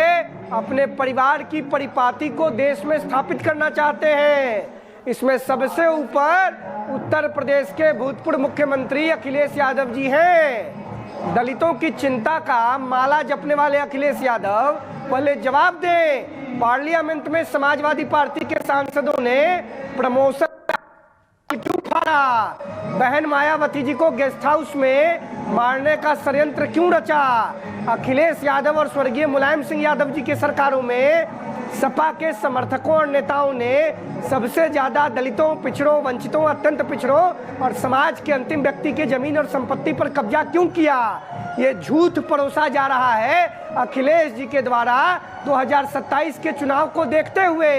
अपने परिवार की परिपाटी को देश में स्थापित करना चाहते हैं। इसमें सबसे ऊपर उत्तर प्रदेश के भूतपूर्व मुख्यमंत्री अखिलेश यादव जी हैं। दलितों की चिंता का माला जपने वाले अखिलेश यादव पहले जवाब दें। पार्लियामेंट में समाजवादी पार्टी के सांसदों ने प्रमोशन क्यों उठाया? बहन मायावती जी को गेस्ट हाउस में मारने का षड्यंत्र क्यों रचा? अखिलेश यादव और स्वर्गीय मुलायम सिंह यादव जी की सरकारों में सपा के समर्थकों और नेताओं ने सबसे ज्यादा दलितों, पिछड़ों, वंचितों, अत्यंत पिछड़ों और समाज के अंतिम व्यक्ति की जमीन और संपत्ति पर कब्जा क्यों किया? ये झूठ परोसा जा रहा है अखिलेश जी के द्वारा। 2027 के चुनाव को देखते हुए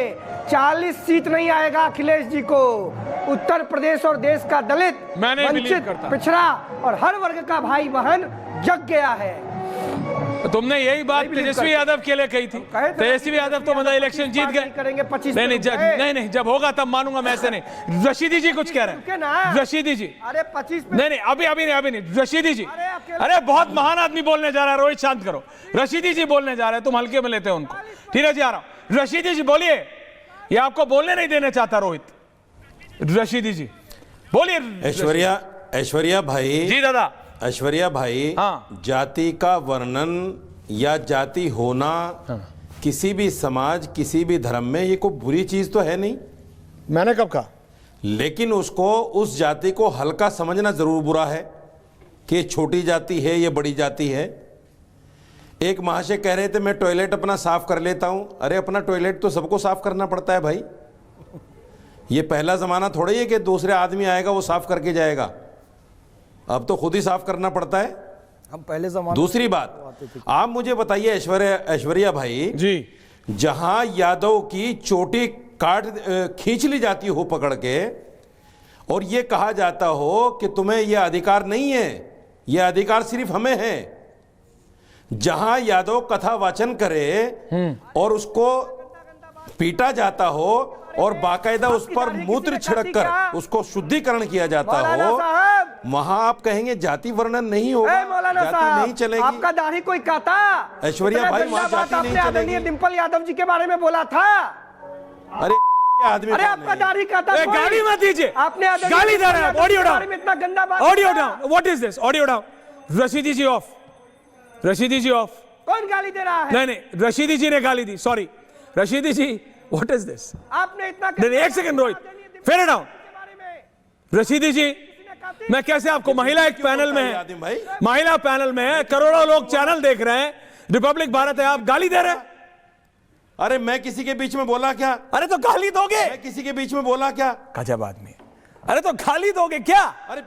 40 सीट नहीं आएगा अखिलेश जी को। उत्तर प्रदेश और देश का दलित, वंचित, पिछड़ा और हर वर्ग का भाई बहन जग गया है। तो तुमने यही बात तेजस्वी यादव के लिए कही थी। तेजस्वी यादव तो मतलब इलेक्शन जीत गए। करेंगे 25 नहीं, जब होगा तब मानूंगा, मैं ऐसे नहीं। रशीदी जी कुछ कह रहे हैं। रशीदी जी, अरे 25 नहीं, अभी नहीं। रशीदी जी, अरे बहुत महान आदमी बोलने जा रहा है। रोहित शांत करो। रशीदी जी बोलने जा रहे हैं, तुम हल्के में लेते हो उनको। ठीक है जी, आ रहा हूं। रशीदी जी बोलिए, ये आपको बोलने नहीं देना चाहता रोहित। रशीदी जी बोलिए। ऐश्वर्या भाई जी दादा। ऐश्वर्या भाई, हाँ। जाति का वर्णन या जाति होना किसी भी समाज, किसी भी धर्म में ये कोई बुरी चीज तो है नहीं। मैंने कब कहा? लेकिन उसको, उस जाति को हल्का समझना जरूर बुरा है कि छोटी जाति है, ये बड़ी जाति है। एक महाशय कह रहे थे मैं टॉयलेट अपना साफ कर लेता हूं। अरे अपना टॉयलेट तो सबको साफ करना पड़ता है भाई। ये पहला जमाना थोड़ा ही है कि दूसरे आदमी आएगा वो साफ करके जाएगा। अब तो खुद ही साफ करना पड़ता है। हम पहले जमाने। दूसरी बात, आप मुझे बताइए ऐश्वर्या भाई जी, जहां यादव की चोटी खींच ली जाती हो पकड़ के और ये कहा जाता हो कि तुम्हें यह अधिकार नहीं है, यह अधिकार सिर्फ हमें है। जहां यादव कथा वाचन करे और उसको पीटा जाता हो और बाकायदा उस पर मूत्र छिड़क कर उसको शुद्धिकरण किया जाता हो, वहां आप कहेंगे जाति वर्णन नहीं होगा, जाति नहीं चलेगी। आपका दाढ़ी कोई काटा? ऐश्वर्या भाई, वहां जाति नहीं चलेगी। डिंपल यादव जी के बारे में बोला था। अरे आदमी, अरे आपका दाढ़ी काटा? गाली मत दीजिए, आपने गाली दे रहे हैं। ऑडियो डाउन, इतना गंदा बात। Audio down, what is this? Audio down. Rashidi ji off, Rashidi ji off. कौन गाली दे रहा है? नहीं, रशीदी जी ने गाली दी, sorry. Rashidi ji, what is this? आपने इतना नहीं, एक second Rohit, fair down. Rashidi ji, मैं कैसे आपको, महिला एक पैनल में है, महिला पैनल में है, करोड़ों लोग चैनल देख रहे हैं, रिपब्लिक भारत है, आप गाली दे रहे हैं। अरे मैं किसी के बीच में बोला क्या? अरे तो गाली दोगे? मैं किसी के बीच में बोला क्या? गजब आदमी। अरे तो गाली दोगे क्या? अरे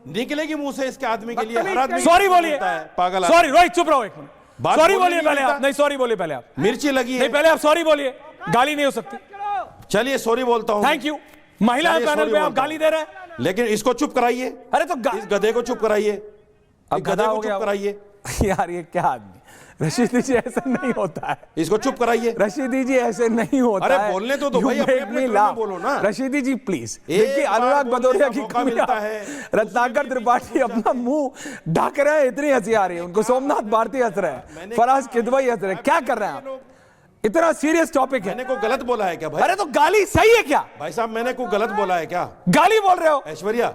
निकलेगी मुंह से इसके आदमी के लिए। हर आदमी सॉरी बोलिए, पागल। सॉरी रोहित, चुप रहो एक मिनट। सॉरी बोलिए पहले आप। नहीं, सॉरी बोलिए पहले आप। मिर्ची लगी है। नहीं, पहले आप सॉरी बोलिए, गाली नहीं हो सकती। चलिए सॉरी बोलता हूं। Thank you. महिला पैनल पे आप गाली दे रहे हैं, लेकिन इसको चुप कराइए। अरे तो इस गधे को चुप कराइए, गधे को चुप कराइए। यार ये क्या आदमी। रशीदी जी ऐसे नहीं होता है, इसको चुप कराइए। रशीदी जी ऐसे नहीं होता अरे है। बोलने तो दो भाई, You अपने make अपने me क्रम में laugh। बोलो ना। रशीदी जी प्लीज एक देखिए, बार अनुराग बोलने भदौरिया का की मौका कमियां, मिलता है। रत्नाकर त्रिपाठी अपना मुंह ढक रहे हैं, इतनी हंसी आ रही है उनको, सोमनाथ भारती हंस रहे हैं, फराज किदवई हंस रहे हैं, क्या कर रहे हैं आप? इतना सीरियस टॉपिक है। मैंने को गलत बोला है क्या भाई? अरे तो गाली सही है क्या भाई साहब, मैंने को गलत बोला है क्या? गाली बोल रहे हो? ऐश्वर्या,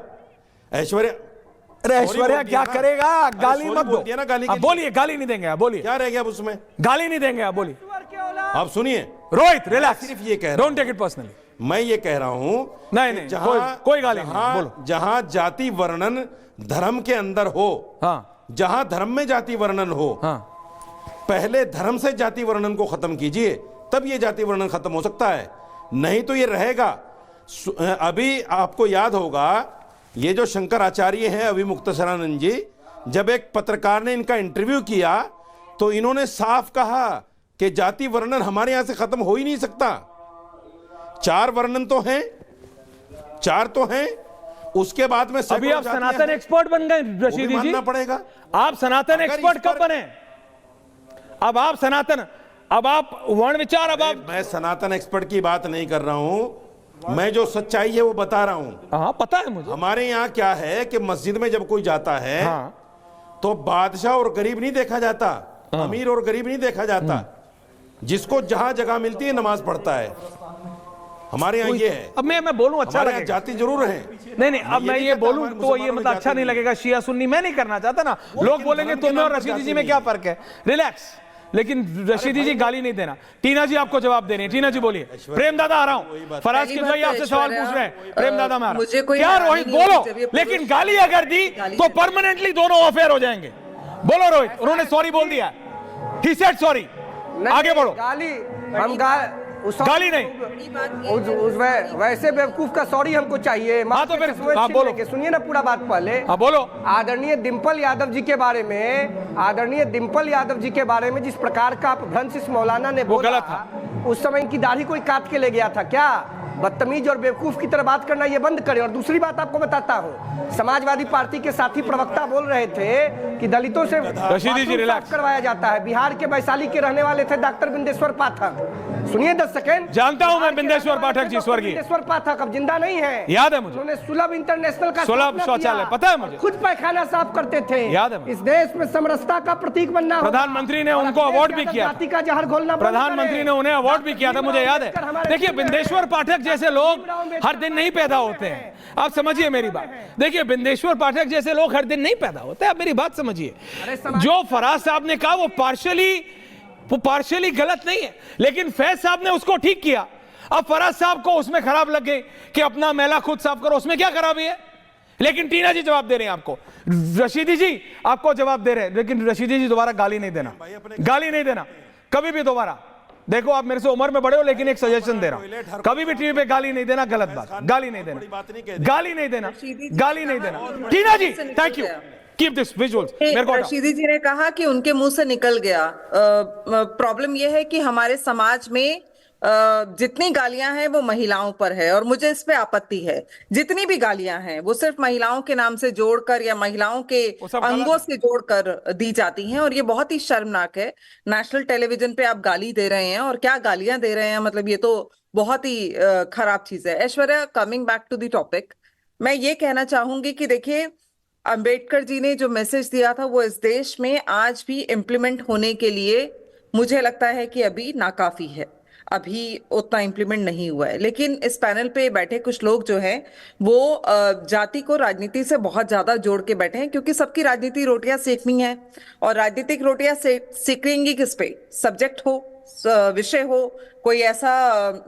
अरे ऐश्वर्या क्या करेगा, गाली मत दो ना, गाली आप बोलिए, गाली नहीं देंगे आप, बोलिए क्या रह गया अब उसमें? गाली नहीं देंगे आप, बोलिए। आप सुनिए रोहित रिलैक्स, सिर्फ ये कह रहा डोंट टेक इट पर्सनली। मैं ये कह रहा हूं नहीं कोई गाली नहीं, बोलो। जहां जाति वर्णन धर्म के अंदर हो, हाँ, जहां धर्म में जाति वर्णन हो, हाँ, पहले धर्म से जाति वर्णन को खत्म कीजिए, तब ये जाति वर्णन खत्म हो सकता है, नहीं तो ये रहेगा। अभी आपको याद होगा, ये जो शंकराचार्य हैं अभी मुक्तेश्वरानंद जी, जब एक पत्रकार ने इनका इंटरव्यू किया तो इन्होंने साफ कहा कि जाति वर्णन हमारे यहां से खत्म हो ही नहीं सकता। 4 वर्णन तो हैं, 4 तो हैं, उसके बाद में अभी आप सनातन एक्सपर्ट बन गए रशीदी जी, मानना पड़ेगा। आप सनातन एक्सपर्ट कब बने? अब आप सनातन, अब आप वर्ण विचार, अब आप, मैं सनातन एक्सपर्ट की बात नहीं कर रहा हूं, मैं जो सच्चाई है वो बता रहा हूं। हाँ पता है मुझे। हमारे यहाँ क्या है कि मस्जिद में जब कोई जाता है, हाँ, तो बादशाह और गरीब नहीं देखा जाता, हाँ, अमीर और गरीब नहीं देखा जाता, जिसको जहां जगह मिलती है नमाज पढ़ता है। हमारे यहाँ ये है। अब मैं बोलूं अच्छा लगेगा, जाति जरूर है, नहीं अब मैं ये बोलूं तो ये मतलब अच्छा नहीं लगेगा, शिया सुन्नी मैं नहीं करना चाहता ना, लोग बोलेंगे तुम्हें और रशीदी जी में क्या फर्क है। रिलैक्स, लेकिन रशीदी जी गाली नहीं देना। टीना जी आपको जवाब देनी है, टीना जी बोलिए। प्रेम दादा आ रहा हूं, फराज किदवई आपसे सवाल पूछ रहे हैं, प्रेम दादा मैं आ रहा हूं। क्या रोहित बोलो, लेकिन गाली अगर दी तो परमानेंटली दोनों अफेयर हो जाएंगे। बोलो रोहित, उन्होंने सॉरी बोल दिया, ही सेड सॉरी, आगे बढ़ो। गाली हम गाली नहीं, वैसे बेवकूफ का सॉरी हमको चाहिए। हाँ तो फिर आप बोलो, सुनिए ना पूरा बात पहले। हाँ बोलो। आदरणीय डिंपल यादव जी के बारे में, आदरणीय डिंपल यादव जी के बारे में जिस प्रकार का अपभ्रंश इस मौलाना ने बोला, गलत था। उस समय इनकी दाढ़ी कोई काट के ले गया था क्या? बदतमीज और बेवकूफ की तरह बात करना ये बंद करें। और दूसरी बात आपको बताता हूँ, समाजवादी पार्टी के साथी प्रवक्ता बोल रहे थे कि दलितों से रशीदी जी रिलैक्स करवाया जाता है। बिहार के वैशाली के रहने वाले थे डॉक्टर बिंदेश्वर पाठक, सुनिए 10 सेकेंड। जानता हूं मैं बिंदेश्वर पाठक जी, स्वर्गीय बिंदेश्वर पाठक अब जिंदा नहीं है, याद है मुझे। उन्होंने सुलभ इंटरनेशनल का सुलभ शौचालय पता है मुझे, खुद पैखाना साफ करते थे, याद है। इस देश में समरसता का प्रतीक बनना, प्रधानमंत्री ने उनको अवार्ड भी किया, जाति का जहर घोलना, प्रधानमंत्री ने उन्हें अवार्ड भी किया था, मुझे याद है। देखिए बिंदेश्वर पाठक जैसे लोग हर दिन नहीं पैदा होते हैं, आप समझिए मेरी बात। देखिए बिंदेश्वर पाठक जैसे लोग हर दिन नहीं पैदा होते, आप मेरी बात समझिए। जो फराज साहब ने कहा वो पार्शियली गलत नहीं है, लेकिन फैज साहब ने उसको ठीक किया। अब फराज साहब को उसमें खराब लग गई कि अपना मैला खुद साफ करो, उसमें क्या खराबी है? लेकिन टीना जी जवाब दे रहे हैं आपको, रशीदी जी आपको जवाब दे रहे हैं, लेकिन रशीदी जी दोबारा गाली नहीं देना, गाली नहीं देना कभी भी दोबारा। देखो आप मेरे से उम्र में बड़े हो, लेकिन एक सजेशन दे रहा हूं, कभी भी टीवी पे गाली नहीं देना, गलत बात, गाली नहीं देना, गाली नहीं देना, गाली नहीं देना। Tina ji thank you, keep this visuals. Rashidi ji ने कहा कि उनके मुंह से निकल गया। प्रॉब्लम यह है कि हमारे समाज में जितनी गालियां हैं वो महिलाओं पर है, और मुझे इस पे आपत्ति है। जितनी भी गालियां हैं वो सिर्फ महिलाओं के नाम से जोड़कर या महिलाओं के अंगों से जोड़कर दी जाती हैं, और ये बहुत ही शर्मनाक है। नेशनल टेलीविजन पे आप गाली दे रहे हैं, और क्या गालियां दे रहे हैं, मतलब ये तो बहुत ही खराब चीज है। Aishwarya, coming back to the topic, मैं ये कहना चाहूंगी कि देखिए अंबेडकर जी ने जो मैसेज दिया था वो इस देश में आज भी इम्प्लीमेंट होने के लिए मुझे लगता है कि अभी नाकाफी है, अभी उतना इम्प्लीमेंट नहीं हुआ है। लेकिन इस पैनल पे बैठे कुछ लोग जो हैं वो जाति को राजनीति से बहुत ज्यादा जोड़ के बैठे हैं, क्योंकि सबकी राजनीति रोटियां सेकनी है, और राजनीतिक रोटियां सेकेंगी किस पे? सब्जेक्ट हो, विषय हो, कोई ऐसा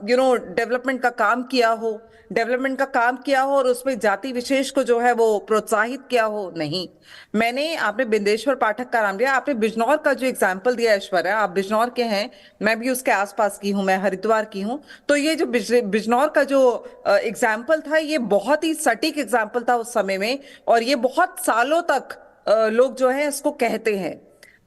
डेवलपमेंट का काम किया हो और उसमें जाति विशेष को जो है वो प्रोत्साहित किया हो, नहीं। आपने बिंदेश्वर पाठक का नाम लिया, आपने बिजनौर का जो एग्जाम्पल दिया ऐश्वर्या, आप बिजनौर के हैं, मैं भी उसके आसपास की हूं, मैं हरिद्वार की हूं, तो ये जो बिजनौर का जो एग्जाम्पल था ये बहुत ही सटीक एग्जाम्पल था उस समय में, और ये बहुत सालों तक लोग जो है इसको कहते हैं।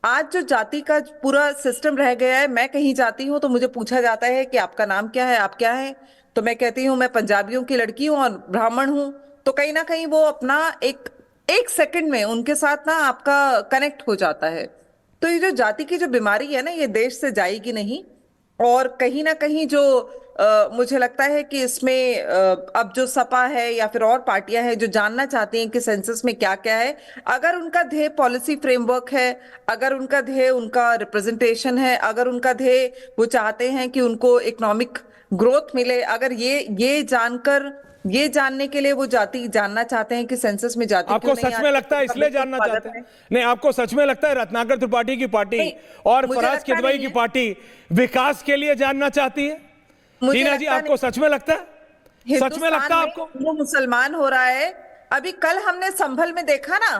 आज जो जाति का पूरा सिस्टम रह गया है, मैं कहीं जाती हूँ तो मुझे पूछा जाता है कि आपका नाम क्या है, आप क्या है, तो मैं कहती हूँ मैं पंजाबियों की लड़की हूँ और ब्राह्मण हूँ, तो कहीं ना कहीं वो अपना एक सेकंड में उनके साथ ना आपका कनेक्ट हो जाता है। तो ये जो जाति की जो बीमारी है ना, ये देश से जाएगी नहीं। और कहीं ना कहीं जो मुझे लगता है कि इसमें अब जो सपा है या फिर और पार्टियां हैं जो जानना चाहती हैं कि सेंसस में क्या क्या है, अगर उनका ध्येय पॉलिसी फ्रेमवर्क है, अगर उनका ध्येय उनका रिप्रेजेंटेशन है, अगर उनका ध्येय वो चाहते हैं कि उनको इकोनॉमिक ग्रोथ मिले, अगर ये जानने के लिए वो जाति जानना चाहते हैं कि सेंसस में जाति आपको सच में लगता है इसलिए जानना चाहते हैं? नहीं, आपको सच में लगता है रत्नाकर त्रिपाठी की पार्टी और फराज किदवई की पार्टी विकास के लिए जानना चाहती है? टीना जी, आपको सच में लगता है? सच में लगता है आपको? वो मुसलमान हो रहा है। अभी कल हमने संभल में देखा ना,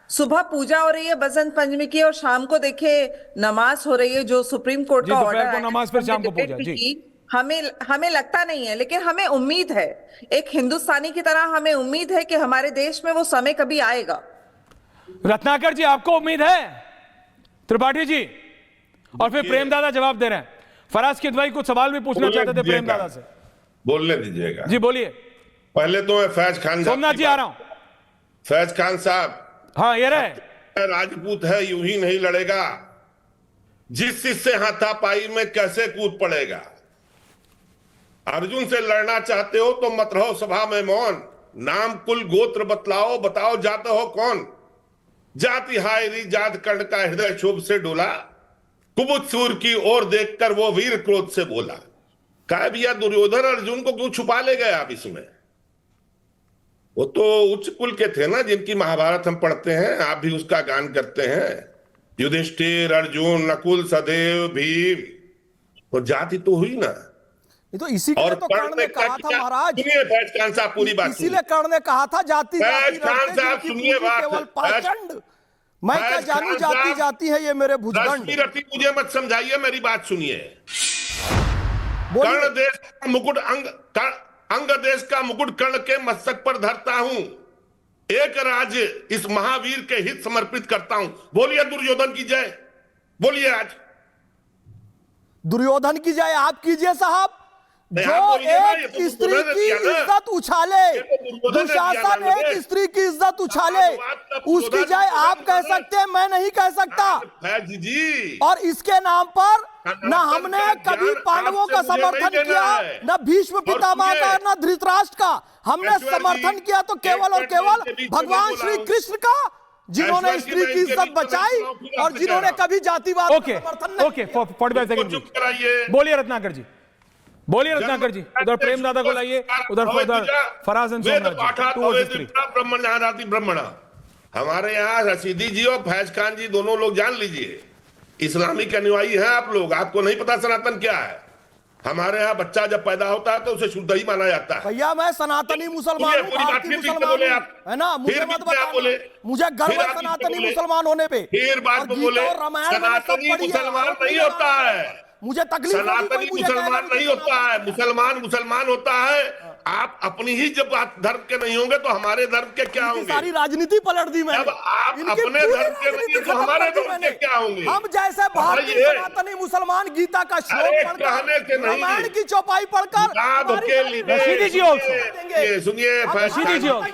सुबह पूजा हो रही है बसंत पंचमी की और शाम को देखिए नमाज हो रही है, जो सुप्रीम कोर्ट का ऑर्डर है। नमाज फिर शाम को पूजा जी। हमें लगता नहीं है, लेकिन हमें उम्मीद है, एक हिंदुस्तानी की तरह हमें उम्मीद है कि हमारे देश में वो समय कभी आएगा। रत्नाकर जी, आपको उम्मीद है? त्रिपाठी जी और फिर प्रेम दादा जवाब दे रहे हैं। फराज किदवई कुछ सवाल भी पूछना चाहते थे प्रेम दादा से, बोलने दीजिएगा जी। बोलिए। पहले तो मैं फैज खान, सोमनाथ जी आ रहा हूं। फैज खान साहब, हाँ ये रहे, राजपूत है यूं ही नहीं लड़ेगा, जिस से हाथापाई में कैसे कूद पड़ेगा। अर्जुन से लड़ना चाहते हो तो मत रहो सभा में मौन, नाम कुल गोत्र बतलाओ, बताओ जाते हो कौन। जाति हायरी जात कर्ण का हृदय क्षोभ से डोला, कुबुत सूर की ओर देखकर वो वीर क्रोध से बोला। कहा भैया दुर्योधन अर्जुन को क्यों छुपा ले गए आप इसमें? वो तो उच्च कुल के थे ना, जिनकी महाभारत हम पढ़ते हैं, आप भी उसका गान करते हैं। युधिष्ठिर, अर्जुन, नकुल, सहदेव, भीम, तो जाति तो हुई ना। ये तो इसी के लिए तो कर्ण ने कहा था महाराज। सुनिए फैज खान साहब, पूरी बात इसीलिए कर्ण ने कहा था जाति फैज खान साहब सुनिए बात। केवल पाखंड, मैं क्या जानू जाति जाति है ये मेरे भुजदंड। मुझे मत समझाइए, मेरी बात सुनिए। कर्ण देश का मुकुट अंग देश का मुकुट कर्ण के मस्तक पर धरता हूं, एक राज्य इस महावीर के हित समर्पित करता हूं। बोलिए दुर्योधन की जय, बोलिए आज। दुर्योधन की जय आप कीजिए साहब, जो एक स्त्री की इज्जत उछाले, दुशासन एक स्त्री की इज्जत उछाले, उसकी जय आप कह सकते हैं, मैं नहीं कह सकता जी। और इसके नाम पर न हमने कभी पांडवों का समर्थन किया, न भीष्म पितामह का, न धृतराष्ट्र का। हमने समर्थन किया तो केवल और केवल भगवान श्री कृष्ण का, जिन्होंने स्त्री की इज्जत बचाई और जिन्होंने कभी जातिवाद का समर्थन नहीं किया। 45 सेकंड बोलिए रत्नाकर जी, बोलिए रत्नाकर जी। उधर प्रेम दादा को लाइए, उधर फराज ब्राह्मण। हमारे यहाँ रशीदी जी और फैज खान जी दोनों लोग जान लीजिए, इस्लामिक अनुयायी हैं आप लोग। आपको नहीं पता सनातन क्या है? हमारे यहाँ बच्चा जब पैदा होता है तो उसे शुद्ध ही माना जाता है। भैया मैं सनातनी मुसलमान हूँ, भारतीय मुसलमान है ना, मुझे मत बताओ, मुझे गर्व है सनातनी मुसलमान होने पे। फिर बात में बोले सनातनी मुसलमान नहीं होता है, मुझे तकलीफ, सनातनी मुसलमान नहीं होता है, मुसलमान होता है। आप अपनी ही जब धर्म के नहीं होंगे तो हमारे धर्म के क्या होंगे? सारी राजनीति पलट दी मैंने। अब आप अपने धर्म के नहीं तो हमारे धर्म के क्या होंगे? हम जैसे भारतीय सनातनी मुसलमान गीता का श्लोक पढ़कर, रामायण की चौपाई पढ़कर, सुनिए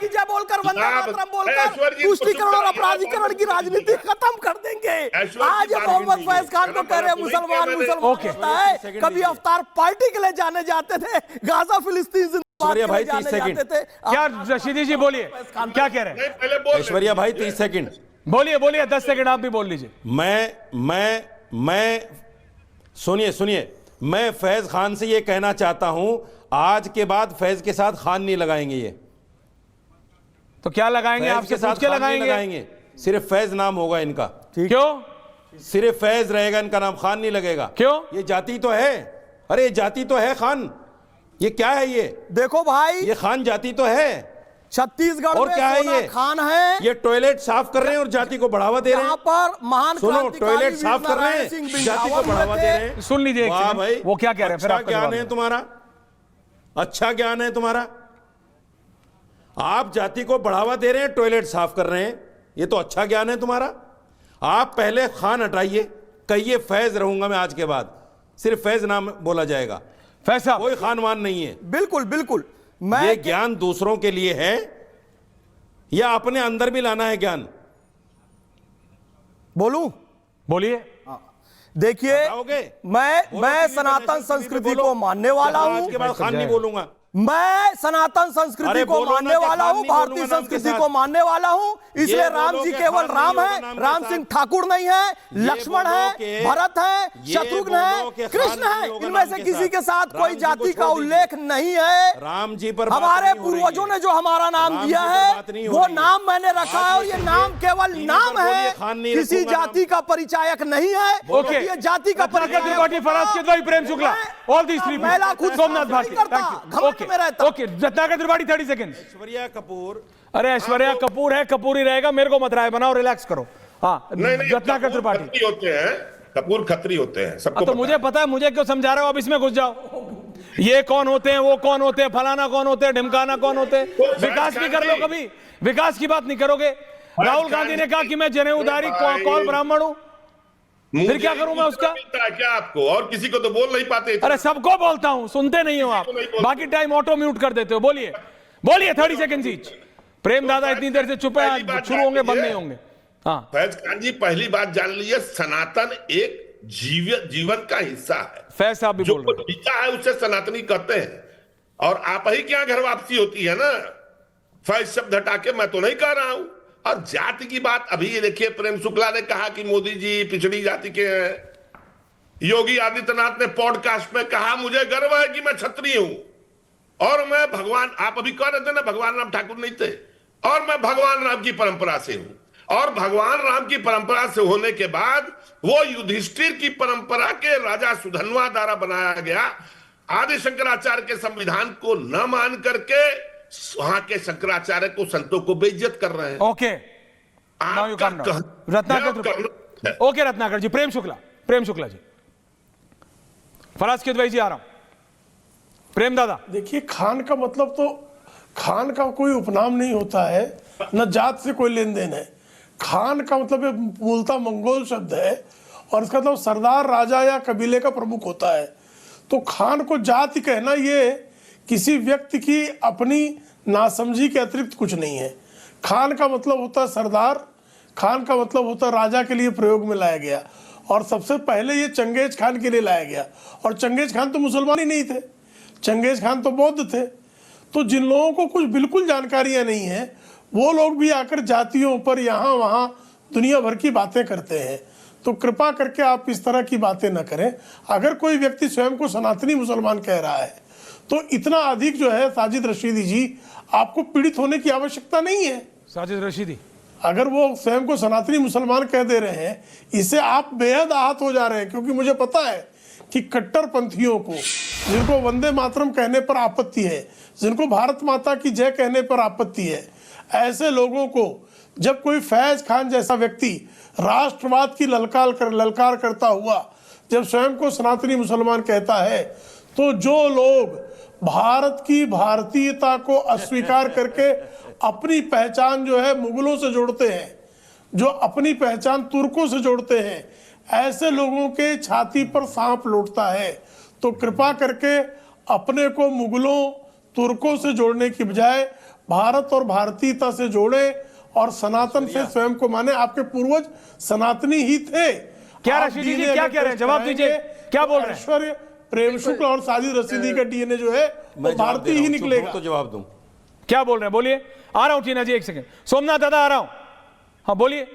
जय बोलकर, वंदे मातरम बोलकर तुष्टीकरण और अपराधीकरण की राजनीति खत्म कर देंगे। आज मोहम्मद फैज खान को कह रहे मुसलमान होता है, कभी अवतार पार्टी के लिए जाने जाते थे, गाजा फिलिस्तीन ऐश्वर्या भाई 30 सेकंड। क्या रशीदी जी बोलिए, क्या कह रहे हैं? ऐश्वर्या भाई 30 सेकंड बोलिए, बोलिए 10 सेकंड आप भी बोल लीजिए। मैं सुनिए, मैं फैज खान से ये कहना चाहता हूं, आज के बाद फैज के साथ खान नहीं लगाएंगे। ये तो क्या लगाएंगे? आपके साथ क्या लगाएंगे? सिर्फ फैज नाम होगा इनका। क्यों? सिर्फ फैज रहेगा, इनका नाम खान नहीं लगेगा। क्यों? ये जाति तो है, अरे ये जाति तो है खान। ये क्या है? ये देखो भाई, ये खान जाति तो है छत्तीसगढ़ और क्या है? ये खान है, ये टॉयलेट साफ कर रहे हैं और जाति को बढ़ावा दे रहे हैं। यहाँ पर महान सुनो, टॉयलेट साफ कर रहे हैं, जाति को बढ़ावा दे रहे हैं। सुन लीजिए भाई, वो क्या कह रहे हैं? अच्छा ज्ञान है तुम्हारा, अच्छा ज्ञान है तुम्हारा। आप जाति को बढ़ावा दे रहे हैं, टॉयलेट साफ कर रहे हैं, ये तो अच्छा ज्ञान है तुम्हारा। आप पहले खान हटाइए, कहिए फैज रहूंगा मैं आज के बाद, सिर्फ फैज नाम बोला जाएगा, फैज कोई खानवान नहीं है। बिल्कुल बिल्कुल। ये ज्ञान दूसरों के लिए है या अपने अंदर भी लाना है ज्ञान? बोलूं? बोलिए। देखिए, बताओगे? मैं सनातन संस्कृति को मानने वाला हूं। आज के बाद खान नहीं बोलूंगा। मैं सनातन संस्कृति अरे को बोलो ना मानने कि वाला खान हूं, नहीं भारतीय बोलूंगा नाम के संस्कृति साथ। को मानने वाला हूं, इसलिए ये राम बोलो जी कि केवल खान राम नहीं है, होगा नाम के राम साथ। सिंह ठाकुर नहीं है, लक्ष्मण बोलो है, कि- भरत है, ये शत्रुघ्न बोलो कि है, खान कृष्ण नहीं है। होगा इनमें नाम से के किसी साथ। के साथ राम कोई जी को जाति का छोड़ उल्लेख नहीं है। राम जी पर बात हमारे नहीं हो रही पूर्वजों है। ने जो हमारा नाम राम दिया जी पर बात नहीं है हो वो रही है। नाम मैंने रखा है, और ये नाम केवल नाम है, खान नहीं किसी रखूंगा जाति का परिचायक नहीं है। ओके। ये जाति का Ratnakar Tripathi, Faraz Kidwai, Prem Shukla, all these three, महिला खुद सोमनाथ भारती, नहीं करता, थैंक यू। घमंड ओके में रहता। Okay, Ratnakar Tripathi 30 second. ऐश्वर्या कपूर, अरे ऐश्वर्या कपूर है, कपूर ही रहेगा, मेरे को मत राय बनाओ, रिलैक्स करो। हाँ, नहीं, रत्नाकर कपूर त्रिपाठी। खत्री होते हैं, कपूर खत्री होते हैं, सबको तो पता मुझे पता है, मुझे क्यों समझा रहे हो? अब इसमें घुस जाओ। ये कौन होते हैं, वो कौन होते हैं, फलाना कौन होते हैं, ढिमकाना कौन होते हैं। विकास भी कर लो कभी, विकास की बात नहीं करोगे। राहुल गांधी ने कहा कि मैं जनेऊदारी कौल ब्राह्मण हूं, फिर क्या करूं मैं उसका? मिलता है क्या आपको? और किसी को तो बोल नहीं पाते। अरे सबको बोलता हूं, सुनते नहीं हो आप, बाकी टाइम ऑटो म्यूट कर देते हो। बोलिए बोलिए, 30 सेकंड ईच। प्रेम दादा इतनी देर से चुप है, शुरू होंगे बंद नहीं होंगे। हाँ फैज खान जी, पहली बात जान लीजिए, सनातन एक जीवन का हिस्सा है। फैज साहब भी जो बोल रहे हैं। जीता है उसे सनातनी कहते हैं। और आप ही क्या घर वापसी होती है ना, फैज शब्द हटा के, मैं तो नहीं कह रहा हूं। और जाति की बात, अभी ये देखिए, प्रेम शुक्ला ने कहा कि मोदी जी पिछड़ी जाति के हैं। योगी आदित्यनाथ ने पॉडकास्ट में कहा, मुझे गर्व है कि मैं क्षत्रिय हूं और मैं भगवान, आप अभी कह रहे थे ना भगवान राम ठाकुर नहीं थे, और मैं भगवान राम की परंपरा से हूं। और भगवान राम की परंपरा से होने के बाद वो युधिष्ठिर की परंपरा के राजा सुधन्वा द्वारा बनाया गया आदि शंकराचार्य के संविधान को न मान करके वहां के शंकराचार्य को, संतों को बेइज्जत कर रहे हैं। Okay, now you come now. Ratnakar, okay Ratnakar ji. Prem Shukla ji, Faraz Kidwai ji आ रहा हूं। प्रेम दादा, देखिए, खान का मतलब तो खान का कोई उपनाम नहीं होता है, न जात से कोई लेन देन है। खान का मतलब ये मूलतः मंगोल शब्द है, और इसका मतलब सरदार, राजा या कबीले का प्रमुख होता है। तो खान को जाति कहना ये किसी व्यक्ति की अपनी नासमझी के अतिरिक्त कुछ नहीं है। खान का मतलब होता है सरदार, खान का मतलब होता है राजा के लिए प्रयोग में लाया गया, और सबसे पहले ये चंगेज खान के लिए लाया गया। और चंगेज खान तो मुसलमान ही नहीं थे, चंगेज खान तो बौद्ध थे। तो जिन लोगों को कुछ बिल्कुल जानकारियां नहीं है, वो लोग भी आकर जातियों पर यहाँ वहाँ दुनिया भर की बातें करते हैं। तो कृपा करके आप इस तरह की बातें न करें। अगर कोई व्यक्ति स्वयं को सनातनी मुसलमान कह रहा है, तो इतना अधिक जो है साजिद रशीदी जी, आपको पीड़ित होने की आवश्यकता नहीं है। साजिद रशीदी, अगर वो स्वयं को सनातनी मुसलमान कह दे रहे हैं, इससे आप बेहद आहत हो जा रहे हैं। क्योंकि मुझे पता है कि कट्टरपंथियों को, जिनको वंदे मातरम कहने पर आपत्ति है, जिनको भारत माता की जय कहने पर आपत्ति है, ऐसे लोगों को जब कोई फैज खान जैसा व्यक्ति राष्ट्रवाद की ललकार करता हुआ जब स्वयं को सनातनी मुसलमान कहता है, तो जो लोग भारत की भारतीयता को अस्वीकार करके अपनी पहचान जो है मुगलों से जोड़ते हैं, जो अपनी पहचान तुर्कों से जोड़ते हैं, ऐसे लोगों के छाती पर सांप लौटता है। तो कृपा करके अपने को मुगलों, तुर्कों से जोड़ने की बजाय भारत और भारतीयता से जोड़े, और सनातन से स्वयं को माने। आपके पूर्वज सनातनी ही थे। क्या रशीदी जी क्या कह रहे हैं, जवाब दीजिए, क्या बोल रहे हैं? ऐश्वर्य, प्रेम शुक्ला और साजिद रशीदी का डीएनए जो है वो भारतीय ही निकलेगा। तो जवाब दूं, क्या बोल रहे हैं? बोलिए। आ रहा हूं टीना जी, एक सेकंड। सोमनाथ दादा आ रहा हूं। हाँ बोलिए।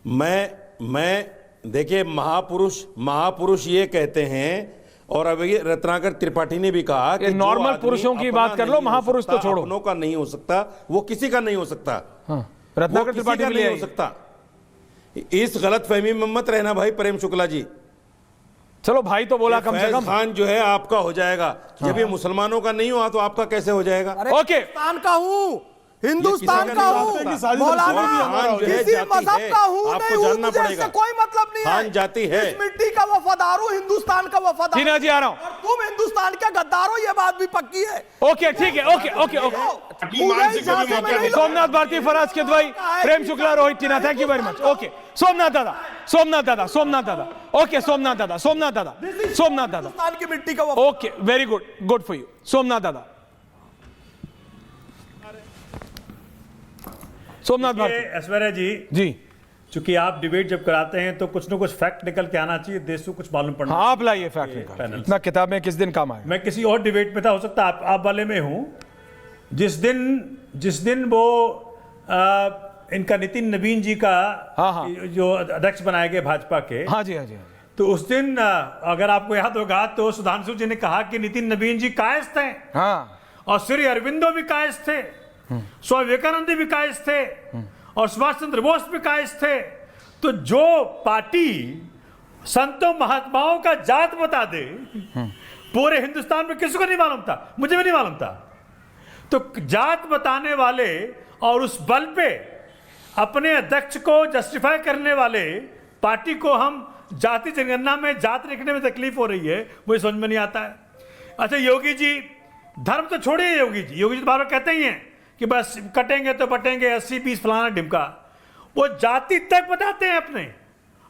मैं देखिए, महापुरुष ये कहते हैं, और अभी रत्नाकर त्रिपाठी ने भी कहा कि नॉर्मल पुरुषों की बात कर लो, महापुरुष तो छोड़ो। अपनों का नहीं हो सकता, वो किसी का नहीं हो सकता। हाँ, रत्नाकर त्रिपाठी नहीं हो सकता। इस गलतफहमी में मत रहना भाई प्रेम शुक्ला जी। चलो भाई तो बोला कम से कम। खान जो है आपका हो जाएगा, जब ये मुसलमानों का नहीं हुआ तो आपका कैसे हो जाएगा? ओके, हिंदुस्तान का हूँ, हिंदुस्तान का हूँ, मौलाना किसी मजहब का हूँ आपको नहीं, जानना मुझे पड़ेगा। इससे कोई मतलब नहीं है। खान जाति है, इस मिट्टी का वफादार हूँ, हिंदुस्तान का वफादार। टीना जी आ रहा हूँ। और तुम हिंदुस्तान के गद्दार हो, ये बात भी पक्की है। ओके ठीक है, okay okay okay. Somnath Bharti, Faraz Kidwai, Prem Shukla, Rohit Tina, thank you very much. Okay, Somnath दादा ओके, सोमनाथ दादा हिंदुस्तान की मिट्टी का okay, very good for you Somnath दादा। सोमनाथ भारती ऐश्वर्या जी, चूंकि आप डिबेट जब कराते हैं तो कुछ ना कुछ फैक्ट निकल के आना चाहिए, देश को कुछ मालूम पड़ना। हाँ, आप लाइए फैक्ट निकाल, इतना किताब में किस दिन काम आए। मैं किसी और डिबेट में था, हो सकता आप वाले में हूं। जिस दिन वो इनका नितिन नवीन जी का जो अध्यक्ष बनाए गए भाजपा के, हाँ जी हाँ जी, तो उस दिन अगर आपको याद होगा तो सुधांशु जी ने कहा कि नितिन नवीन जी कायस्थ थे, हाँ, और श्री अरविंदो भी कायस्थ थे, स्वामी विवेकानंद भी कायस्थ थे, और सुभाष चंद्र बोस भी कायस्थ थे। तो जो पार्टी संतों महात्माओं का जात बता दे, पूरे हिंदुस्तान में किसी को नहीं मालूम था, मुझे भी नहीं मालूम था। तो जात बताने वाले और उस बल पे अपने अध्यक्ष को जस्टिफाई करने वाले पार्टी को हम जाति जनगणना में जात लिखने में तकलीफ हो रही है, मुझे समझ में नहीं आता है। अच्छा, योगी जी धर्म तो छोड़िए, योगी जी तो बार बार कहते ही हैं कि बस कटेंगे तो बटेंगे, 80-20 फलाना ढिमका, वो जाति तक बताते हैं अपने।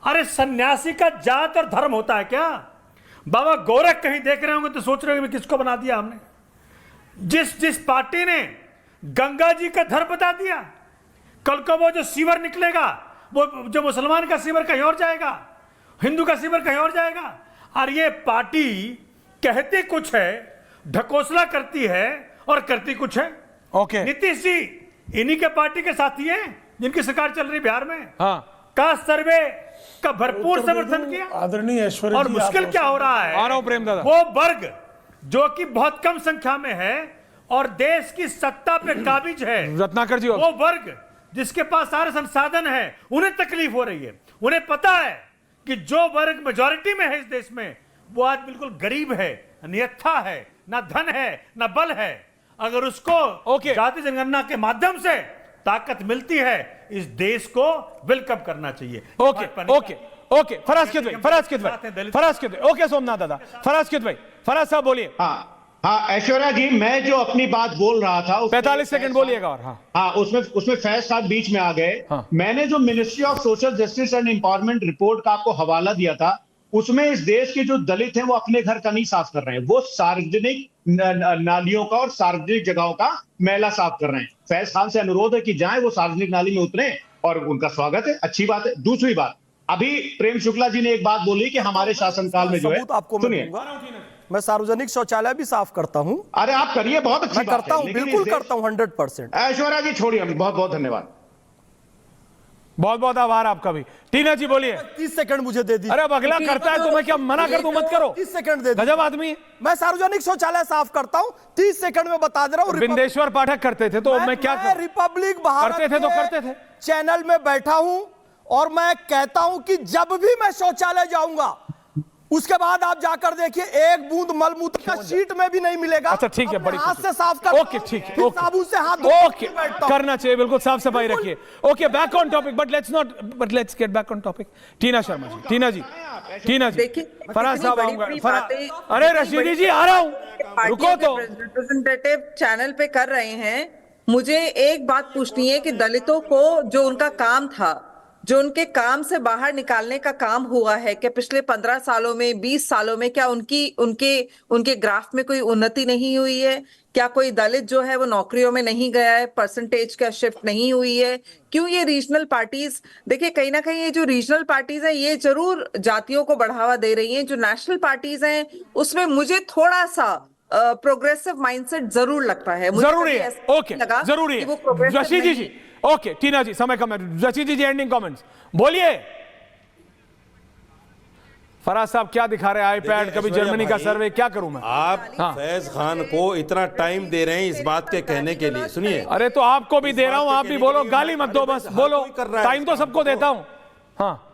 अरे सन्यासी का जात और धर्म होता है क्या? बाबा गोरख कहीं देख रहे होंगे तो सोच रहे होंगे किसको बना दिया हमने। जिस पार्टी ने गंगा जी का धर्म बता दिया, कल को वो जो सीवर निकलेगा, वो जो मुसलमान का सीवर कहीं और जाएगा, हिंदू का सीवर कहीं और जाएगा। और ये पार्टी कहती कुछ है, ढकोसला करती है और करती कुछ है। ओके, नीतीश जी इन्हीं के पार्टी के साथी हैं जिनकी सरकार चल रही बिहार में। हाँ, कास्ट सर्वे का भरपूर समर्थन किया। आदरणीय ऐश्वर्या और जी, मुश्किल क्या हो रहा है, आ रहा हूं प्रेम दादा, वो वर्ग जो कि बहुत कम संख्या में है और देश की सत्ता पे काबिज है, रत्नाकर जी, वो वर्ग जिसके पास सारे संसाधन है, उन्हें तकलीफ हो रही है। उन्हें पता है कि जो वर्ग मेजॉरिटी में है इस देश में, वो आज बिल्कुल गरीब है, नियत्था है, ना धन है ना बल है। अगर उसको जाति जनगणना के माध्यम से ताकत मिलती है, इस देश को वेलकम करना चाहिए। ओके, फराज, ओके सोमनाथ दादा, फराज साहब बोलिए। हाँ ऐश्वर्या जी, मैं जो अपनी बात बोल रहा था 45 सेकंड बोलिएगा। और हाँ, उसमें फैज साहब बीच में आ गए। मैंने जो ministry of social justice and empowerment report का आपको हवाला दिया था, उसमें इस देश के जो दलित हैं वो अपने घर का नहीं साफ कर रहे हैं, वो सार्वजनिक नालियों का और सार्वजनिक जगहों का मैला साफ कर रहे हैं। फैज खान से अनुरोध है कि जाएं, वो सार्वजनिक नाली में उतरे, और उनका स्वागत है, अच्छी बात है। दूसरी बात, अभी प्रेम शुक्ला जी ने एक बात बोली कि हमारे शासनकाल में जो है, सुनिए, मैं सार्वजनिक शौचालय भी साफ करता हूं। अरे आप करिए, बहुत अच्छी बात करता हूं, बिल्कुल करता हूं, 100%। ऐश्वर्या जी छोड़िए, बहुत बहुत धन्यवाद, बहुत बहुत आभार आपका भी। टीना जी बोलिए। 30 सेकंड मुझे दे दीजिए। अरे अब अगला करता है तो मैं क्या मना कर दूं? मत करो, 30 सेकंड दे दीजिए। गजब आदमी। मैं सार्वजनिक शौचालय साफ करता हूं, 30 सेकंड में बता दे रहा हूं। बिंदेश्वर पाठक करते थे तो मैं क्या करूं? रिपब्लिक भारत करते थे तो करते थे। चैनल में बैठा हूं और मैं कहता हूं कि जब भी मैं शौचालय जाऊंगा, उसके बाद आप जाकर देखिए, एक बूंद मलमूत्र का शीट में भी नहीं मिलेगा। अच्छा ठीक है, बड़ी हाथ से साफ कर। ओके ठीक है, साबुन से हाथ ओके करना चाहिए, बिल्कुल साफ सफाई रखिए। Okay, back on topic, but let's get back on topic. Tina Sharma ji, Tina ji, Faraz साहब आऊंगा। अरे रशीदी जी आ रहा हूं, रुको तो। रिप्रेजेंटेटिव चैनल पे कर रहे हैं, मुझे एक बात पूछनी है कि दलितों को जो उनका काम था, जो उनके काम से बाहर निकालने का काम हुआ है, कि पिछले 15 सालों में, 20 सालों में क्या उनके ग्राफ में कोई उन्नति नहीं हुई है? क्या कोई दलित जो है वो नौकरियों में नहीं गया है? परसेंटेज का शिफ्ट नहीं हुई है? क्यों ये रीजनल पार्टीज, देखिए कहीं ना कहीं ये जो रीजनल पार्टीज है, ये जरूर जातियों को बढ़ावा दे रही हैं। जो नेशनल पार्टीज हैं उसमें मुझे थोड़ा सा प्रोग्रेसिव माइंडसेट जरूर लगता है। जरूरी है, ओके, जरूरी है। रशीदी जी, ओके, टीना जी समय कम है। रशीदी जी एंडिंग कमेंट्स बोलिए। फराज साहब क्या दिखा रहे हैं? आईपैड, कभी जर्मनी का सर्वे, क्या करूं मैं? आप फैज खान को इतना टाइम दे रहे हैं इस बात के कहने के लिए, सुनिए। अरे तो आपको भी दे रहा हूं, आप भी बोलो, गाली मत दो, बस बोलो, टाइम तो सबको देता हूं। हाँ